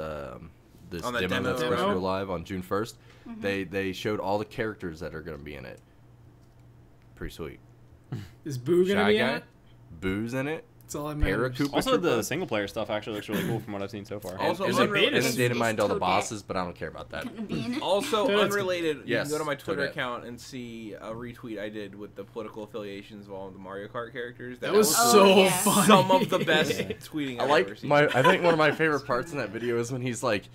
this On that demo demo. that's supposed to Demo? go live on June 1st. Mm-hmm. They showed all the characters that are gonna be in it. Pretty sweet. Is Boo gonna Shy be in Guy, it? Boo's in it. That's all I remember. Paracoup. Also, the single player stuff actually looks really cool from what I've seen so far. Also, and, Is it and, beta? and then data Is mined all the Toadette bosses, but I don't care about that. Gonna be in it. Also, Toadette's unrelated, you Yes, can go to my Twitter Toadette. account and see a retweet I did with the political affiliations of all of the Mario Kart characters. That was Oh, so yeah. funny. some of the best Yeah. tweeting I I've ever like seen. I think one of my favorite parts in that video is when he's like,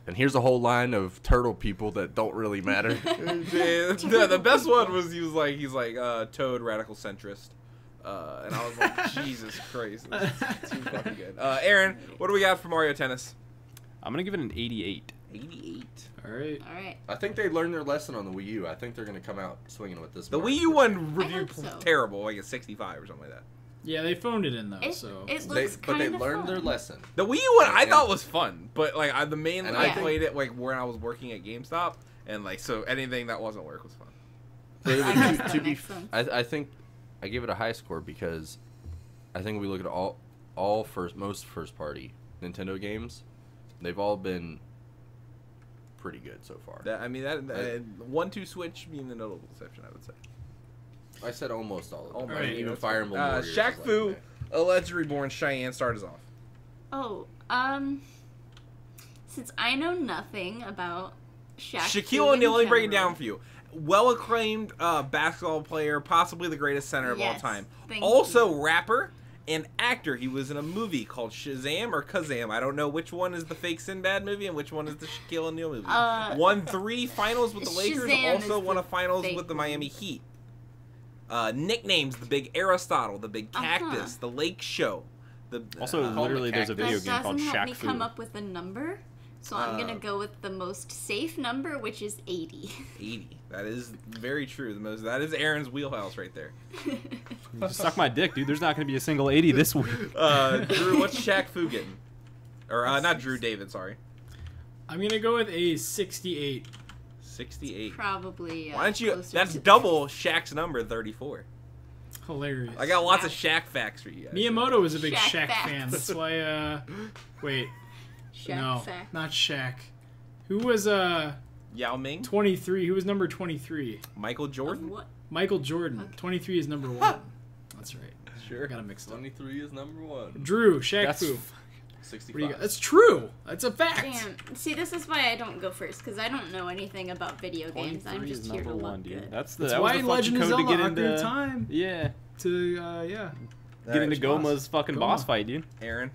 and here's a whole line of turtle people that don't really matter. the best one was he's like Toad radical centrist. And I was like, Jesus Christ, this is too fucking good. Aaron, what do we got for Mario Tennis? I'm gonna give it an 88. 88. All right. All right. I think they learned their lesson on the Wii U. I think they're going to come out swinging with this. The Mario Wii U one I reviewed hope so. terrible, like a 65 or something like that. Yeah, they phoned it in though. It, So it They, looks but they kind of learned fun. their lesson. The Wii U one I And- thought was fun, but like the main And I I think- played it like when I was working at GameStop, and like so anything that wasn't work was fun. But I guess that to be, makes sense. I think I give it a high score because I think we look at most first party Nintendo games, they've all been pretty good so far. I mean that 1-2 Switch being the notable exception, I would say. I said almost all of them. Almost. I mean, even That's Fire fine. Emblem Warriors. is Shaq like Fu, that. Alleged Reborn, Cheyenne, start us off. Oh, since I know nothing about Shaquille O'Neal, let me break it down for you. Well acclaimed basketball player, possibly the greatest center of all Yes, time. thank Also rapper and actor. He was in a movie called Shazam or Kazam. I don't know which one is the fake Sinbad movie and which one is the Shaquille O'Neal movie. Won 3 finals with the Lakers. Shazam Also is won a the finals fake with the one. Miami Heat. Nicknames: the Big Aristotle, the Big Cactus, the Lake Show. Also, literally, there's a video That game called doesn't help me Shaq Fu. come up with a number, so I'm gonna go with the most safe number, which is 80. 80. That is very true. That is Aaron's wheelhouse right there. Just suck my dick, dude. There's not going to be a single 80 this week. Drew, what's Shaq Fu getting? Or not Drew, David, sorry. I'm gonna go with a 68. 68. Probably. Why don't you? closer That's to double Shaq's number, 34. Hilarious. I got lots of Shaq facts for you guys. Miyamoto was a big Shaq Shaq fan. facts. That's why. Wait. Shaq No, fact. not Shaq. Who was Yao Ming, 23? Who was number 23? Michael Of Jordan. what? Michael Jordan. 23 is number 1. That's right. Sure. I got it mixed up. 23 is number 1. Drew, Shaq That's Fu. 65. What do you got? That's true. That's a fact. Damn. See, this is why I don't go first, because I don't know anything about video games. I'm 23 just is here to number look 1, dude. good. That's That's that why was the Legend of fucking code to Zelda get Ocarina of into. Time Yeah. to Get into Alright, Goma's fucking Goma. boss fight, dude. Aaron,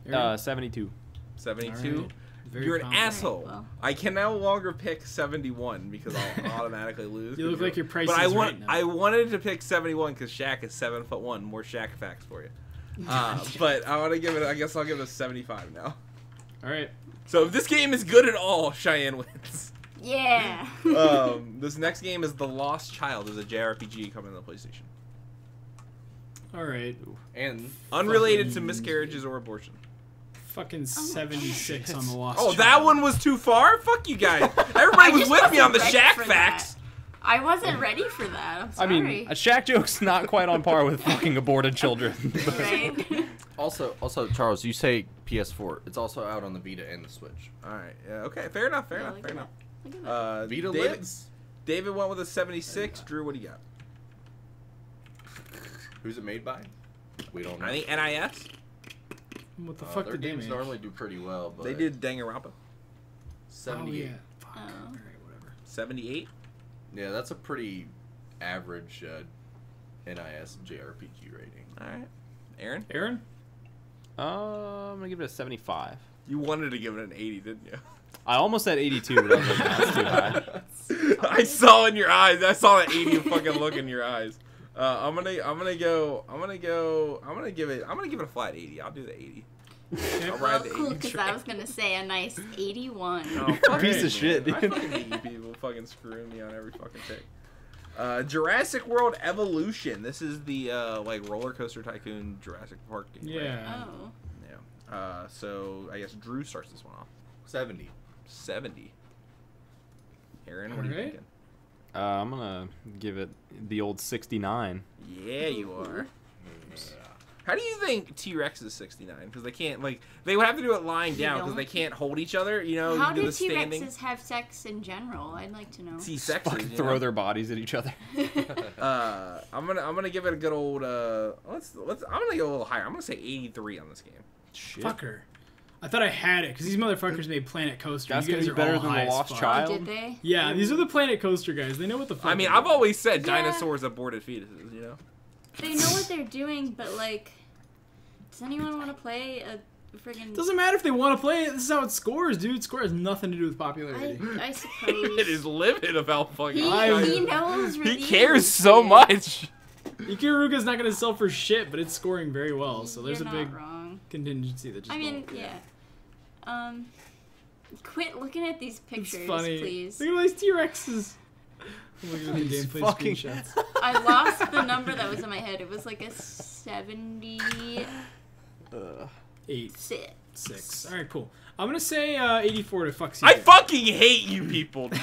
72. 72. Alright. Very You're an confident. asshole. well. I can no longer pick 71 because I'll automatically lose. You look like your price But is right now. I wanted to pick 71 because Shaq is 7'1". More Shaq facts for you. But I want to give it. I guess I'll give it a 75 now. All right. So if this game is good at all, Cheyenne wins. Yeah. This next game is The Lost Child. Is a JRPG coming to the PlayStation. All right. And Unrelated to Fucking- miscarriages or abortion. Fucking 76 on the Lost Oh, Child. that one was too far? Fuck you guys. Everybody was just with me on the wasn't ready Shaq for facts. I wasn't ready for that. I'm I sorry. mean, a Shaq joke's not quite on par with fucking aborted children. right? also, Charles, you say PS4. It's also out on the Vita and the Switch. Alright, yeah, okay. Fair enough, fair Yeah, enough, look fair at enough. that. Look at that. Vita David, lives. David went with a 76. Drew, what do you got? Who's it made by? We don't know. I think NIS. What the fuck their did they games make? normally do pretty well, but They did Danganronpa. 78. Oh, yeah. Fuck. Oh. All right, whatever. 78. Yeah, that's a pretty average NIS JRPG rating. Alright. Aaron? Aaron? I'm gonna give it a 75. You wanted to give it an 80, didn't you? I almost said 82, but I was like, nah, that's too high. I saw in your eyes. I saw that 80 fucking look in your eyes. I'm gonna give it a flat 80. I'll do the 80. I'll Well, ride the 80 cool, because I train. was going to say a nice 81. Oh, fuck Piece you, of shit, man. I dude. fucking hate you people fucking screwing me on every fucking pick. Jurassic World Evolution. This is the like roller coaster tycoon Jurassic Park game. Right? Yeah. Oh. Yeah. So I guess Drew starts this one off. 70. 70. Aaron, what are you Alright. thinking? I'm gonna give it the old 69. Yeah, you are. How do you think T-Rex is 69? Because they can't, like, they would have to do it lying You down because don't? they can't hold each other, you know, How do do the standing. T-Rexes have sex in general? I'd like to know. T-sexes, Fucking you throw know? their bodies at each other. I'm gonna give it a good old, I'm gonna go a little higher. I'm gonna say 83 on this game. Shit. Fucker. I thought I had it because these motherfuckers made Planet Coaster. That's you gonna guys be are better all than high The as Lost fuck. Child. Oh, did they? Yeah, these are the Planet Coaster guys. They know what the fuck. I mean, they're I've doing. always said Yeah. dinosaurs aborted fetuses, you know? They know what they're doing, but, like, does anyone want to play a friggin'... Doesn't matter if they want to play it. This is how it scores, dude. Score has nothing to do with popularity. I suppose. It is livid about fucking. He I- knows He reviews, cares so dude. much. Ikaruga's not gonna sell for shit, but it's scoring very well. So there's You're a not big wrong. contingency that just. I mean, yeah. Quit looking at these pictures, It's funny. please. Look at all these T-Rexes. I'm looking at the These gameplay fucking- screenshots. I lost the number that was in my head. It was like a 76. 8-6. All right, cool. I'm gonna say 84 to fuck I you. fucking hate you people, dude.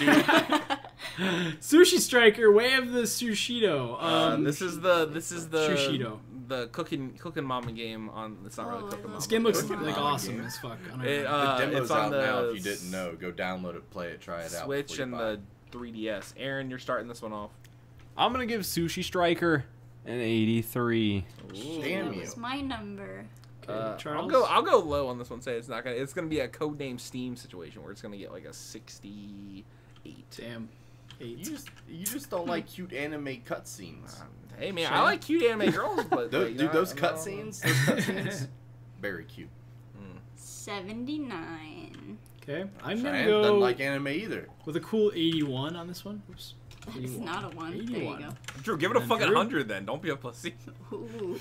Sushi Striker, Way of the Sushido. This is the Sushido. the cooking mama game on. It's not really Oh, I cooking love mama. This game looks Cooking like Mama awesome game. as fuck. I don't It, know. The demo's it's on out now. the If you didn't know, go download it, play it, try it out. Switch before and you buy the it. 3DS. Aaron, you're starting this one off. I'm gonna give Sushi Striker an 83. Damn That you. was my number. Okay, Charles? I'll go low on this one. Say it's not gonna. It's gonna be a codename Steam situation where it's gonna get like a 68. Damn. 8. You just don't like cute anime cutscenes. Hey man, Shame. I like cute anime girls, but Those, like, you dude, know, those I don't know. cutscenes, very cute. 79. Okay, I'm gonna Cheyenne go doesn't like anime either. with a cool 81 on this one. Oops. It's 81. not a 1. There you 81. go. Drew, give it a And fucking Drew? 100 then. Don't be a pussy. Ooh.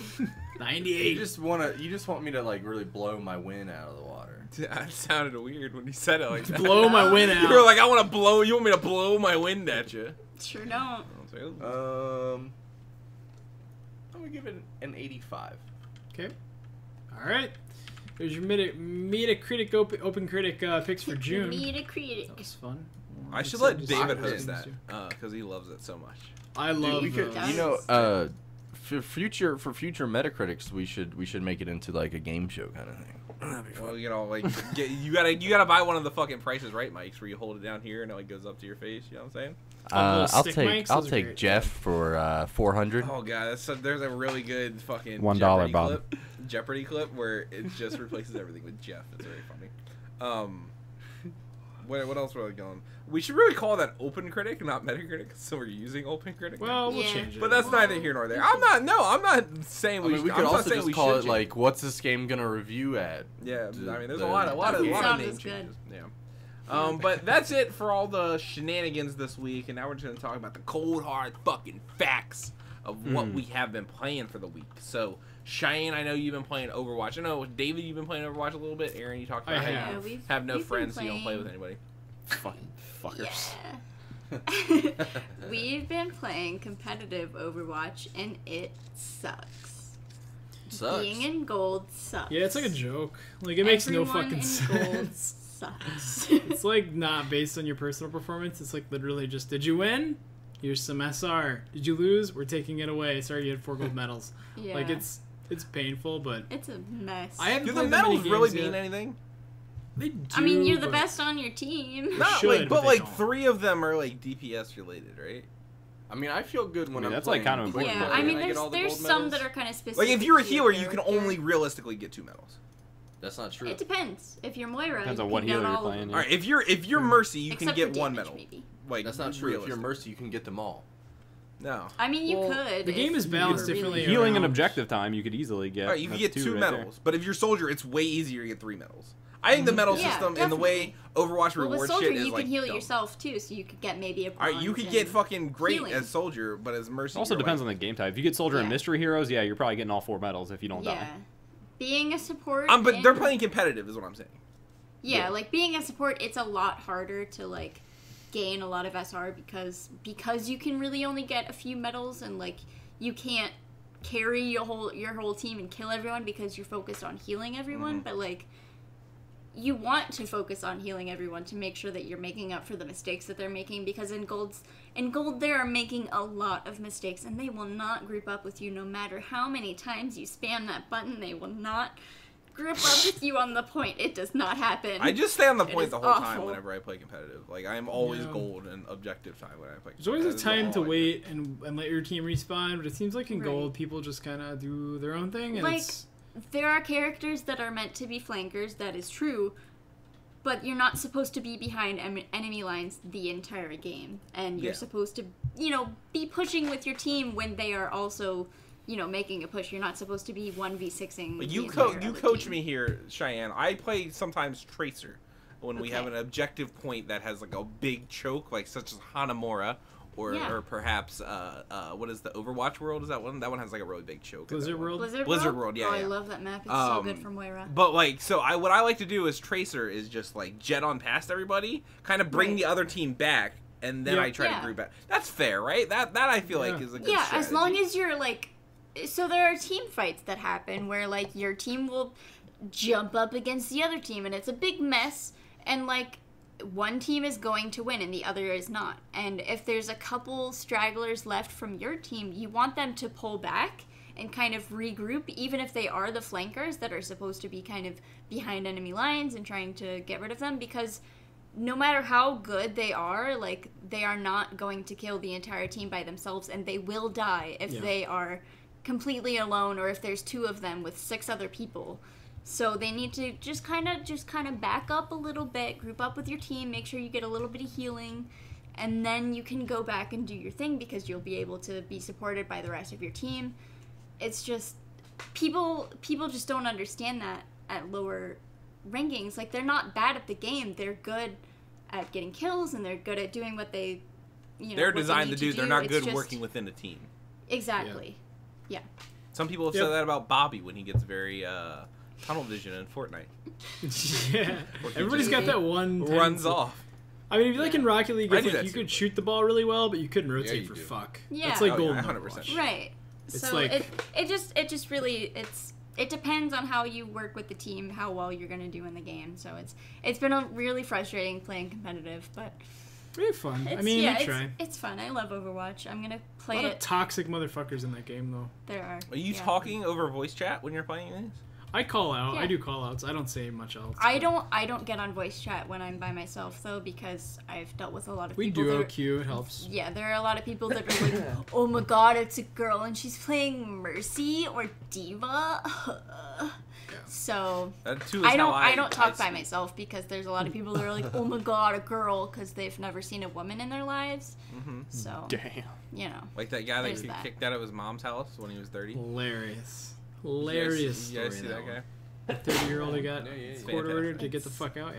98. You just want me to like really blow my win out of the water. That sounded weird when you said it like that. Blow my win out. You were like, I want to blow. You want me to blow my wind at you? Sure don't. I was like, I'm gonna give it an 85. Okay. All right. There's your Metacritic open critic picks for June. Metacritic. That was fun. I should Looks let like David just- host that because he loves it so much. I love Dude, we could, those. you know, for future Metacritics, we should make it into like a game show kind of thing. Well, you know, like you gotta buy one of the fucking Prices Right mics where you hold it down here and it like goes up to your face. You know what I'm saying? Little I'll stick take mics, I'll those are take great. Jeff for 400. Oh god, there's a really good fucking $1, Jeopardy Bob. clip. Jeopardy clip where it just replaces everything with Jeff. It's very funny. What else were we going? We should really call that Open Critic, not Metacritic, so we're using Open Critic. Well, we'll Yeah. change it. but that's neither here nor there. I'm not saying I we. mean, we I'm could not also saying just we call should it like, what's this game gonna review at? Yeah, I mean, there's the- a lot of Doesn't sound name as good. changes. Yeah. But that's it for all the shenanigans this week, and now we're just gonna talk about the cold hard fucking facts of what we have been playing for the week. So, Cheyenne, I know you've been playing Overwatch. I know David, you've been playing Overwatch a little bit. Aaron, you talked about I how have. you we've have no been friends, so you don't play playing- with anybody. Fucking fuckers. Yeah. We've been playing competitive Overwatch and it sucks. Sucks. Being in gold sucks. Yeah, it's like a joke. Like it makes no Everyone fucking in gold sense. sucks. It's like not based on your personal performance. It's like literally just, did you win? Here's some SR. Did you lose? We're taking it away. Sorry, you had 4 gold medals. Yeah. Like it's painful, but It's a mess. I haven't Do the played that many medals really games mean yet. anything? They do. I mean, you're the but- best on your team. Not should, like, but but they like don't. 3 of them are like DPS related, right? I mean, I feel good when I mean, I'm that's, like, playing kind of important. Yeah, Fortnite I mean, and get all the there's gold some medals. that are kind of specific. Like if you're a to your healer, you can character. only realistically get 2 medals. That's not true. It depends. If you're Moira, Depends you on what can get healer you're all of playing, them. All right, if you're Mercy, you Except can for get 1 damage, medal. maybe. Like That's not true. If you're realistic. Mercy, you can get them all. No. I mean, you Well, could. the game if is balanced you were differently. really- Healing and around. objective time, you could easily get. All right, you can get that's 2 right there. medals, but if you're soldier, it's way easier to get 3 medals. I think the medal Yeah, system and the way Overwatch Well, with rewards soldier, shit is you like can heal dumb. yourself too, so you could get maybe a. All right, you bronze could get and fucking great healing. as soldier, but as Mercy, It also depends on the game type. If you get soldier and Yeah. mystery heroes, yeah, you're probably getting all 4 medals if you don't Yeah, die. being a support. But they're and- playing competitive, is what I'm saying. Yeah, like being a support, it's a lot harder to like gain a lot of SR because you can really only get a few medals and like you can't carry your whole team and kill everyone because you're focused on healing everyone. But like you want to focus on healing everyone to make sure that you're making up for the mistakes that they're making because in gold they are making a lot of mistakes and they will not group up with you no matter how many times you spam that button. They will not group up with you on the point. It does not happen. I just stay on the It point is the whole time awful. whenever I play competitive. Like I am always Yeah. gold and objective time when I play. There's always a competitive. time That's to all I do. wait and let your team respawn, but it seems like in Right. gold, people just kind of do their own thing, and Like, it's there are characters that are meant to be flankers, that is true, but you're not supposed to be behind enemy lines the entire game. And you're Yeah. supposed to, be pushing with your team when they are also, making a push. You're not supposed to be 1v6ing. But the you entire other coach team. me here, Cheyenne. I play sometimes Tracer when we have Okay. an objective point that has like a big choke, like such as Hanamura, or perhaps what is the Overwatch world? Is that one? That one has like a really big choke. Blizzard World. Blizzard World. Yeah. Oh, yeah. I love that map. It's so good for Moira. But like, so what I like to do as Tracer is just like jet on past everybody, kind of bring the other team back, and then I try to group back. That's fair, right? That I feel like is a good strategy. As long as you're like, so there are team fights that happen where like your team will jump up against the other team, and it's a big mess, and like one team is going to win and the other is not. And if there's a couple stragglers left from your team, you want them to pull back and kind of regroup, even if they are the flankers that are supposed to be kind of behind enemy lines and trying to get rid of them, because no matter how good they are, like, they are not going to kill the entire team by themselves, and they will die if they are completely alone, or if there's two of them with 6 other people. So they need to just kind of back up a little bit, group up with your team, make sure you get a little bit of healing, and then you can go back and do your thing, because you'll be able to be supported by the rest of your team. It's just people just don't understand that at lower rankings. Like, they're not bad at the game, they're good at getting kills, and they're good at doing what they, they're designed to do. They're not good working within a team. Exactly. Yeah. Some people have said that about Bobby when he gets very tunnel vision in Fortnite. Yeah. Everybody's got that one runs off. I mean, if you like in Rocket League, you could shoot the ball really well, but you couldn't rotate for fuck. Yeah. That's like golden. 100%. Right. It's so like, it just really it depends on how you work with the team, how well you're gonna do in the game. So it's been really frustrating playing competitive, but really fun. I mean, try. It's fun. I love Overwatch. I'm gonna play it. A lot of toxic motherfuckers in that game, though. There are. Are you talking over voice chat when you're playing this? I call out. Yeah. I do call outs. I don't say much else. I don't get on voice chat when I'm by myself, though, because I've dealt with a lot of people. We duo queue. It helps. Yeah, there are a lot of people that are like, oh my god, it's a girl and she's playing Mercy or Diva. So I don't talk by myself, because there's a lot of people that are like, oh my god, a girl, because they've never seen a woman in their lives. So damn. Like that guy that got kicked out of his mom's house when he was 30. Hilarious you guys story, see that guy? The 30-year-old who got court ordered to get the fuck out.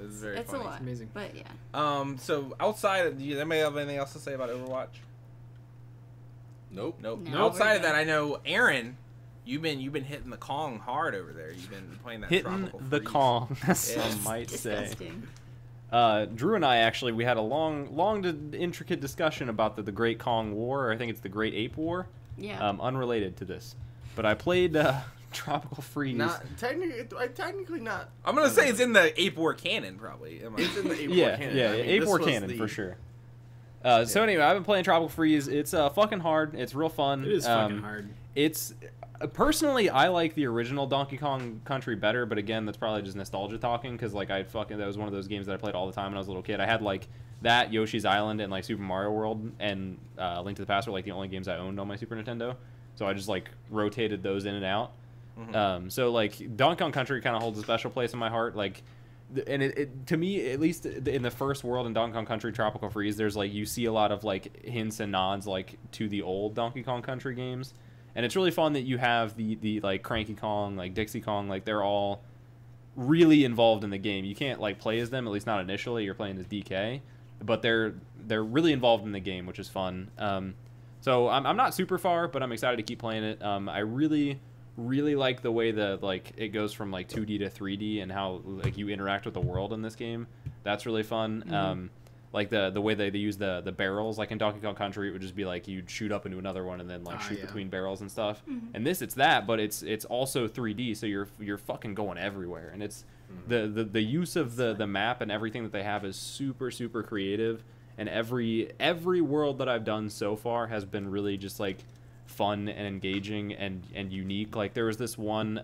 It's very funny. A lot. It's amazing. But yeah. So outside, do anybody have anything else to say about Overwatch? Nope. No, Outside of that, I know Aaron, you've been hitting the Kong hard over there. You've been playing that hitting the freeze. Kong, some might say. Drew and I actually, we had a long intricate discussion about the Great Kong War. I think it's the Great Ape War. Yeah. Unrelated to this, but I played Tropical Freeze. Not technically not. I'm gonna say it's in the Ape War canon, probably. It's in the Ape War canon. Yeah, Ape War canon for sure. So anyway, I've been playing Tropical Freeze. It's fucking hard. It's real fun. It is fucking hard. It's personally, I like the original Donkey Kong Country better, but again, that's probably just nostalgia talking, because like that was one of those games that I played all the time when I was a little kid. I had like that, Yoshi's Island, and like Super Mario World and Link to the Past were like the only games I owned on my Super Nintendo. So I just like rotated those in and out. So like Donkey Kong Country kind of holds a special place in my heart. Like, and it to me, at least in the first world in Donkey Kong Country Tropical Freeze, there's like, you see a lot of like hints and nods like to the old Donkey Kong Country games, and it's really fun that you have the like Cranky Kong, like Dixie Kong, like they're all really involved in the game. You can't like play as them, at least not initially. You're playing as DK, but they're really involved in the game, which is fun. So I'm not super far, but I'm excited to keep playing it. I really like the way that like it goes from like 2D to 3D and how like you interact with the world in this game. That's really fun. Like the way they use the barrels, like in Donkey Kong Country, it would just be like you'd shoot up into another one and then like shoot between barrels and stuff. And it's that, but it's also 3D, so you're fucking going everywhere, and it's the use of the map and everything that they have is super creative. And every world that I've done so far has been really just like fun and engaging and unique. Like there was this one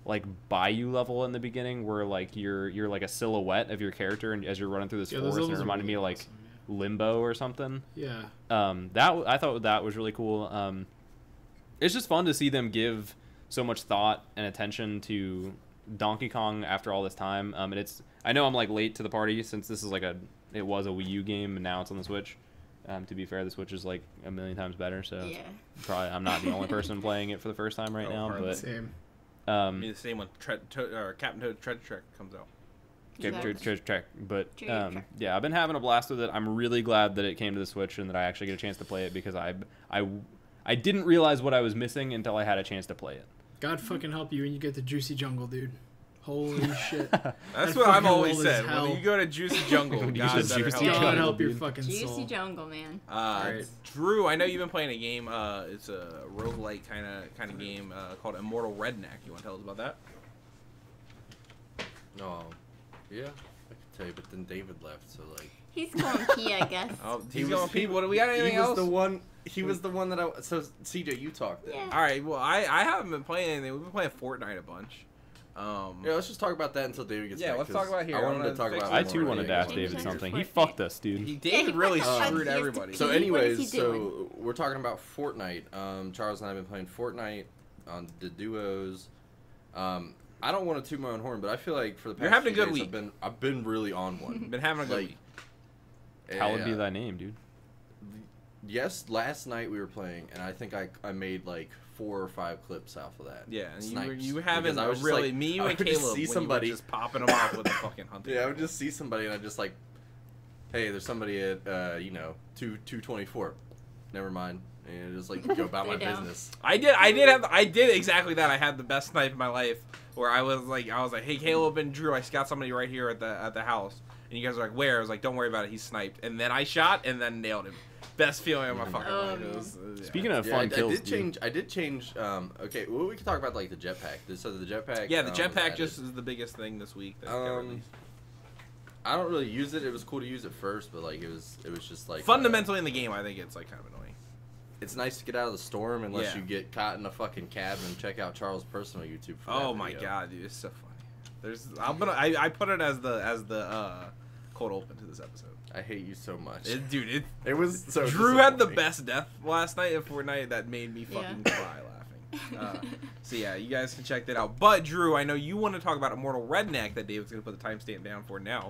like bayou level in the beginning where like you're like a silhouette of your character, and as you're running through this forest, and it reminded me of like Limbo or something. That I thought that was really cool. It's just fun to see them give so much thought and attention to Donkey Kong after all this time. And I know I'm like late to the party, since this is like it was a Wii U game and now it's on the Switch. To be fair, the Switch is like a million times better, so probably I'm not the only person playing it for the first time right now. But same. The same when Captain Toad's Treasure Trek comes out. check. But Check. yeah, I've been having a blast with it. I'm really glad that it came to the Switch and that I actually get a chance to play it because I didn't realize what I was missing until I had a chance to play it. God fucking help you when you get the Juicy Jungle, dude. Holy shit. That's what I've always said. When you go to Juicy Jungle, God help your fucking soul. Juicy Jungle, man. Drew, I know you've been playing a game. It's a roguelike kind of game called Immortal Redneck. You want to tell us about that? No. Yeah, I could tell you, but then David left, so like. He's going pee, I guess. Oh, he's going pee. What do we got? Anything else? He was the one that I. So CJ, you talked. Yeah. All right. Well, I haven't been playing anything. We've been playing Fortnite a bunch. Yeah, let's just talk about that until David gets back. Yeah, let's talk about here. I wanted to talk about. I too wanted to ask David something. He fucked us, dude. David really screwed everybody. So, anyways, so we're talking about Fortnite. Charles and I have been playing Fortnite on the duos. I don't want to toot my own horn, but I feel like for the past You're having a good days, week. I've been really on one. Been having a good week. Hallowed be thy name, dude. Yes, last night we were playing, and I think I made like 4 or 5 clips off of that. Yeah, and Snipes. you haven't I was really like, me, you I and would Caleb just see when somebody you were just popping them off with a fucking hunter. Yeah, I would just see somebody, and I just like, hey, there's somebody at 224. Never mind. And just like go about my business. I did exactly that. I had the best snipe in my life, where I was like, hey, Caleb and Drew, I got somebody right here at the house, and you guys were like, where? I was like, don't worry about it, he's sniped, and then I shot and then nailed him. Best feeling of my fucking life. Speaking of fun kills, I did change. Okay, well, we can talk about like the jetpack. So the jetpack. Yeah, the jetpack just is the biggest thing this week. That got released. I don't really use it. It was cool to use it first, but like it was just like fundamentally in the game, I think it's like kind of annoying. It's nice to get out of the storm unless you get caught in a fucking cabin and check out Charles' personal YouTube. For oh my god, dude, it's so funny. I put it as the cold open to this episode. I hate you so much, dude. It was so. Drew had the best death last night in Fortnite that made me fucking cry laughing. So yeah, you guys can check that out. But Drew, I know you want to talk about Immortal Redneck that David's gonna put the timestamp down for now.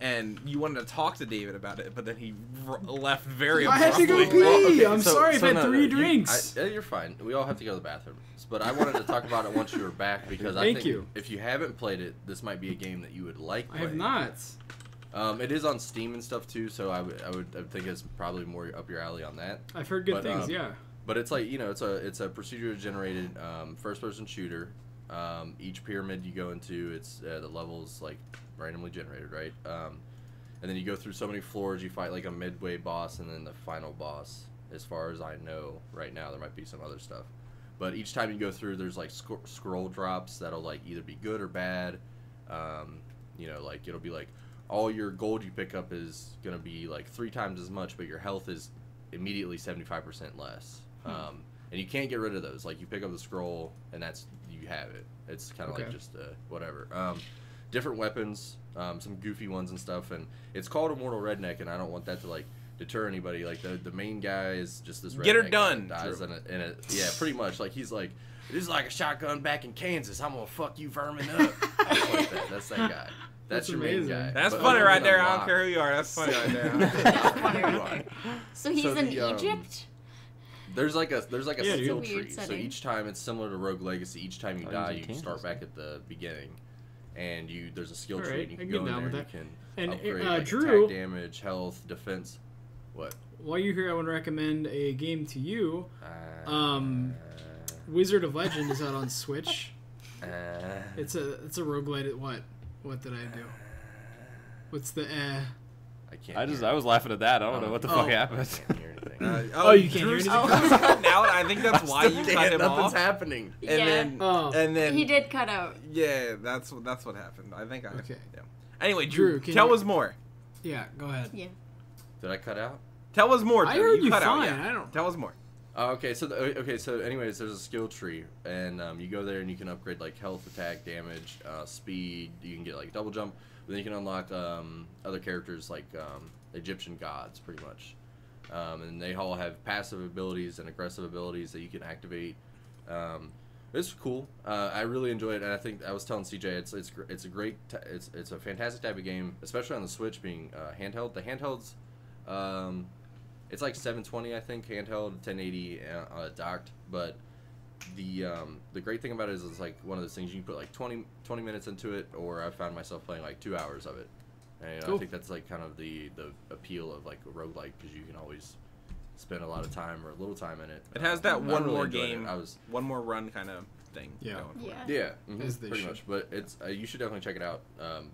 And you wanted to talk to David about it, but then he left very abruptly. I had to go pee. I'm sorry, I've had 3 drinks. You're fine. We all have to go to the bathroom. But I wanted to talk about it once you were back because I think if you haven't played it, this might be a game that you would like playing. I have not. It is on Steam and stuff too, so I would think it's probably more up your alley on that. I've heard good things, yeah. But it's like it's a procedurally generated first-person shooter. Each pyramid you go into, it's the levels like randomly generated, right? And then you go through so many floors. You fight like a midway boss and then the final boss. As far as I know, right now there might be some other stuff, but each time you go through, there's like scroll drops that'll like either be good or bad. Like it'll be like all your gold you pick up is gonna be like 3 times as much, but your health is immediately 75% less. And you can't get rid of those. Like you pick up the scroll and you have it. It's kind of like just whatever. Different weapons, some goofy ones and stuff, and it's called Immortal Redneck, and I don't want that to like deter anybody. Like the main guy is just this redneck. Get her done. Dies in it. Yeah, pretty much. Like he's like, this is like a shotgun back in Kansas. I'm gonna fuck you vermin up. Like that. That's that guy. That's your amazing. main guy. That's funny right there. I don't care who you are. That's funny right there. That's funny right there. So he's in Egypt. There's like a skill tree. Setting. So each time it's similar to Rogue Legacy. Each time you die, you start back at the beginning, and there's a skill tree. And you can go in there and you can upgrade like Drew, attack, damage, health, defense. What? While you're here, I want to recommend a game to you. Wizard of Legend is out on Switch. It's a roguelite. What did I do? What's the I can't. I was laughing at that. I don't know what the fuck happened. I can't hear anything. You can't hear anything. Now I think that's why you cut him off. Nothing's happening. And then he did cut out. Yeah, that's what happened. I think Okay. Yeah. Anyway, Drew, can tell you... us more. Yeah, go ahead. Yeah. Did I cut out? Tell us more. I Drew. heard you cut fine. Out, yeah. I don't. Tell us more. Okay, so anyways, there's a skill tree, and you go there and you can upgrade like health, attack, damage, speed. You can get like double jump. Then you can unlock other characters like Egyptian gods, pretty much. And they all have passive abilities and aggressive abilities that you can activate. It's cool. I really enjoy it, and I think I was telling CJ it's a great it's a fantastic type of game, especially on the Switch being handheld. The handhelds, it's like 720 I think handheld, 1080 docked, but the great thing about it is it's like one of those things you can put like 20 minutes into it, or I found myself playing like 2 hours of it. And Cool. I think that's like kind of the appeal of like a roguelike, because you can always spend a lot of time or a little time in it. It has that one really more enjoyed game, one more run kind of thing. Yeah. Going for it. Yeah. Yeah, As they pretty should. much. But it's you should definitely check it out.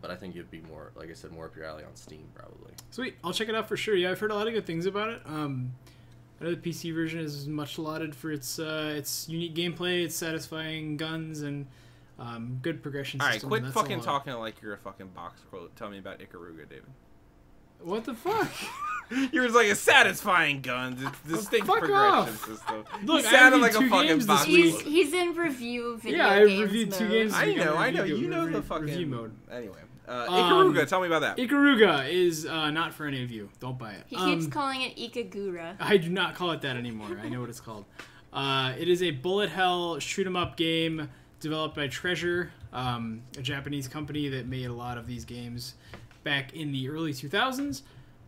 But I think it'd be more, like I said, more up your alley on Steam probably. Sweet, I'll check it out for sure. Yeah, I've heard a lot of good things about it. I know the PC version is much lauded for its unique gameplay, its satisfying guns, and good progression All right, systems. quit and that's a fucking lot. talking like you're a fucking box quote. Tell me about Ikaruga, David. What the fuck? You were like a satisfying guns. It's distinct Fuck progression off. system. Look, you I sounded reviewed like a 2 fucking games box this week. quote. He's in review video Yeah, I games reviewed 2 mode. games. I know. Review- You know the review fucking mode. Anyway, Ikaruga. Tell me about that. Ikaruga is not for any of you. Don't buy it. He keeps calling it Ikagura. I do not call it that anymore. I know what it's called. It is a bullet hell shoot 'em up game developed by Treasure, a Japanese company that made a lot of these games back in the early 2000s.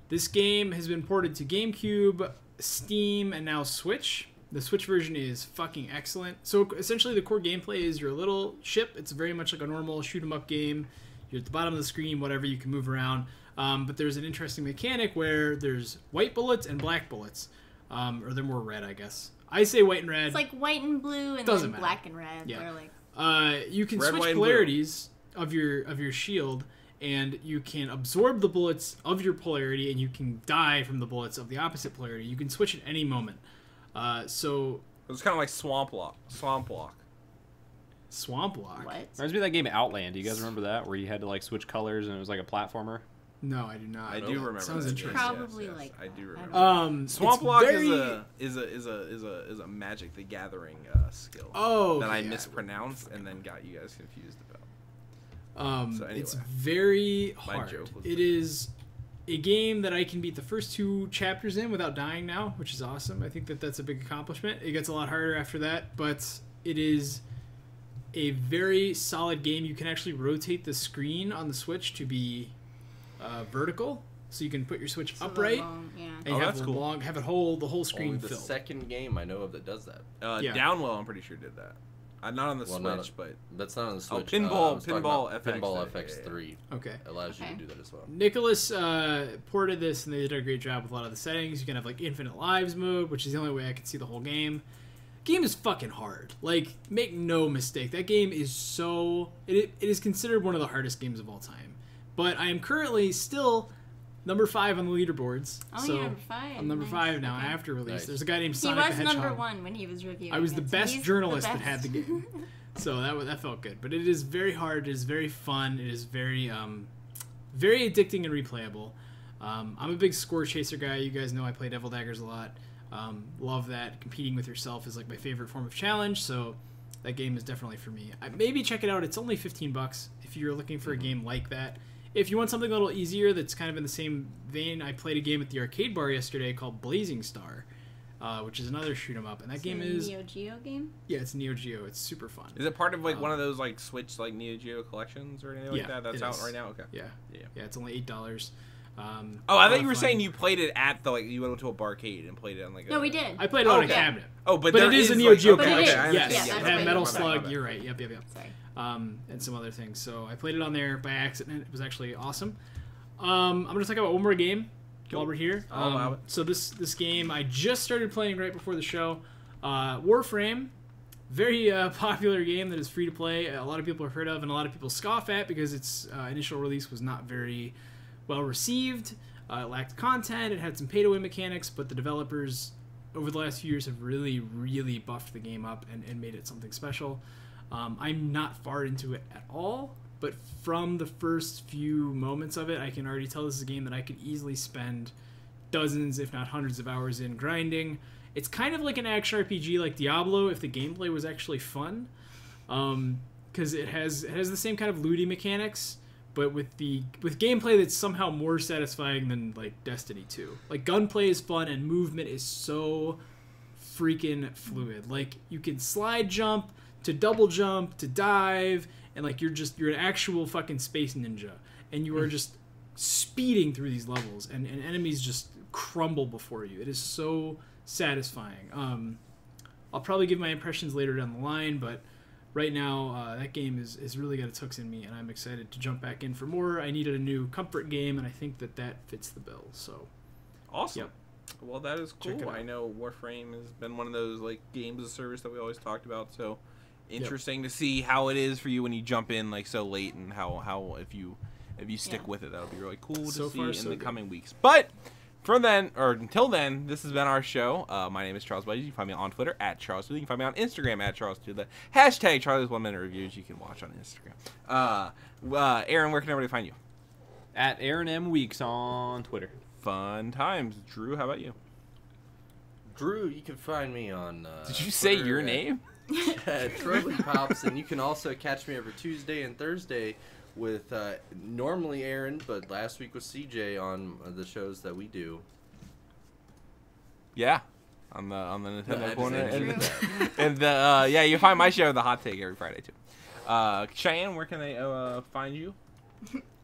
This game has been ported to GameCube, Steam, and now Switch. The Switch version is fucking excellent. So essentially the core gameplay is your little ship. It's very much like a normal shoot 'em up game. You're at the bottom of the screen, whatever, you can move around. But there's an interesting mechanic where there's white bullets and black bullets. Or they're more red, I guess. I say white and red. It's like white and blue and Doesn't then matter. black and red. Yeah. They're like You can Red, switch white, and blue. polarities of your shield, and you can absorb the bullets of your polarity, and you can die from the bullets of the opposite polarity. You can switch at any moment. So It's kind of like Swamp Walk. Swamp Walk. what? Reminds me of that game Outland. Do you guys remember that, where you had to like switch colors and it was like a platformer? No, I do not. I do remember. Sounds that. interesting. Probably Yes, like I do that. remember. Swamp it's Walk very... is a Magic the Gathering skill that I yeah. mispronounced and then got you guys confused about. So It's anyway. very My hard. joke was It is a game that I can beat the first 2 chapters in without dying now, which is awesome. I think that that's a big accomplishment. It gets a lot harder after that, but it is a very solid game. You can actually rotate the screen on the Switch to be vertical, so you can put your Switch So upright yeah. and Oh, have that's a cool. have it hold the whole Only screen the filled. second game I know of that does that. Yeah. Downwell, I'm pretty sure did that. Not on the Well, Switch, not- but That's not on the Switch. Pinball- I was talking Pinball about FX, Pinball yeah, FX3 Okay. allows you Okay. to do that as well. Nicholas ported this, and they did a great job with a lot of the settings. You can have like infinite lives mode, which is the only way I can see the whole game. Game is fucking hard. Like, make no mistake, that game is so... It is considered one of the hardest games of all time. But I am currently still number 5 on the leaderboards. Oh, so you're number 5. I'm number Nice. 5 now Okay. after release. Nice. There's a guy named He Sonic was the Hedgehog. number 1 when he was reviewing. I was the it, so best he's journalist the that had the best. game. So that felt good. But it is very hard. It is very fun. It is very very addicting and replayable. I'm a big score chaser guy. You guys know I play Devil Daggers a lot. Love that. Competing with yourself is like my favorite form of challenge. So that game is definitely for me. Maybe check it out. It's only $15 if you're looking for a game like that. If you want something a little easier that's kind of in the same vein, I played a game at the arcade bar yesterday called Blazing Star, which is another shoot 'em up, and that It's game a is Neo Geo game. yeah, it's Neo Geo. It's super fun. is it part of like one of those like Switch like Neo Geo collections or anything like Yeah, that? That's it out is. right now. Okay. Yeah, Yeah. yeah. It's only $8. Oh, I a thought lot you were of saying fun. you played it at the like you went to a barcade and played it on like. No, we did. I played it on a Okay. cabinet. Oh, but But there it is a is, Neo like- Geo okay, collection. okay, I Yes, understand. Yeah, it that's had what Metal you- Slug. my bad. You're right. Yep. Sorry. And some other things. So I played it on there by accident. It was actually awesome. I'm gonna talk about one more game while we're here. I'll allow it. So this game I just started playing right before the show. Warframe, very popular game that is free to play. A lot of people have heard of, and a lot of people scoff at because its initial release was not very well received. It lacked content. It had some pay-to-win mechanics, but the developers over the last few years have really, really buffed the game up and made it something special. I'm not far into it at all, but from the first few moments of it, I can already tell this is a game that I could easily spend dozens, if not hundreds of hours in grinding. It's kind of like an action RPG like Diablo if the gameplay was actually fun, because it has the same kind of looting mechanics, but with gameplay that's somehow more satisfying than like Destiny 2. Like gunplay is fun and movement is so freaking fluid. Like you can slide jump to double jump to dive, and like you're an actual fucking space ninja, and you are just speeding through these levels, and enemies just crumble before you. It is so satisfying. I'll probably give my impressions later down the line, but right now that game is really got its hooks in me, and I'm excited to jump back in for more. I needed a new comfort game, and I think that fits the bill. So awesome. Yep. Well, that is Check it cool. out. I know Warframe has been one of those like games of service that we always talked about. So interesting to see how it is for you when you jump in like so late, and how if you stick with it, that'll be really cool to So see far, in so the good. coming weeks. But from then, or until then, this has been our show. My name is Charles Buddy. You can find me on Twitter at Charles Dooley. You can find me on Instagram at Charles Dooley. Hashtag Charlie's 1 Minute Reviews. You can watch on Instagram. Aaron, where can everybody find you? At Aaron M. Weeks on Twitter. Fun times. Drew, how about you? Drew, you can find me on. Did you say Twitter your at- name? at Trophy Pops, and you can also catch me every Tuesday and Thursday with normally Aaron, but last week was CJ on the shows that we do. Yeah, on the Nintendo I corner, just and, didn't and yeah, you find my show, The Hot Take, every Friday too. Cheyenne, where can they find you?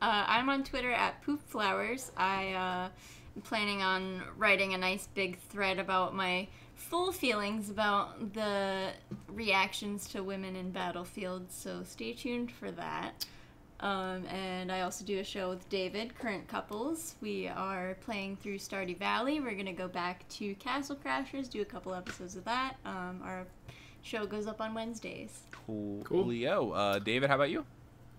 I'm on Twitter at Poopflowers. I am planning on writing a nice big thread about my full feelings about the reactions to women in Battlefield, so stay tuned for that. And I also do a show with David, Current Couples. We are playing through Stardew Valley. We're going to go back to Castle Crashers, do a couple episodes of that. Our show goes up on Wednesdays. Cool. Leo. David, how about you?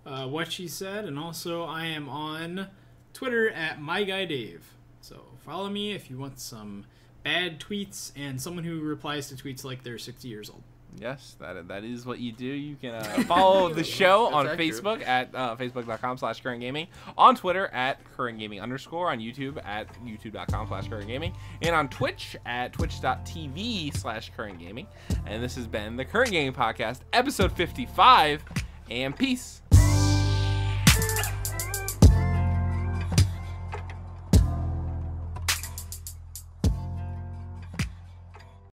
What she said, and also I am on Twitter at MyGuyDave. So follow me if you want some bad tweets and someone who replies to tweets like they're 60 years old. Yes, that is what you do. You can follow the show on That's accurate. Facebook at facebook.com/currentgaming, on Twitter at currentgaming_, on YouTube at youtube.com/currentgaming, and on Twitch at twitch.tv/currentgaming. And this has been the Current Gaming Podcast, episode 55, and peace.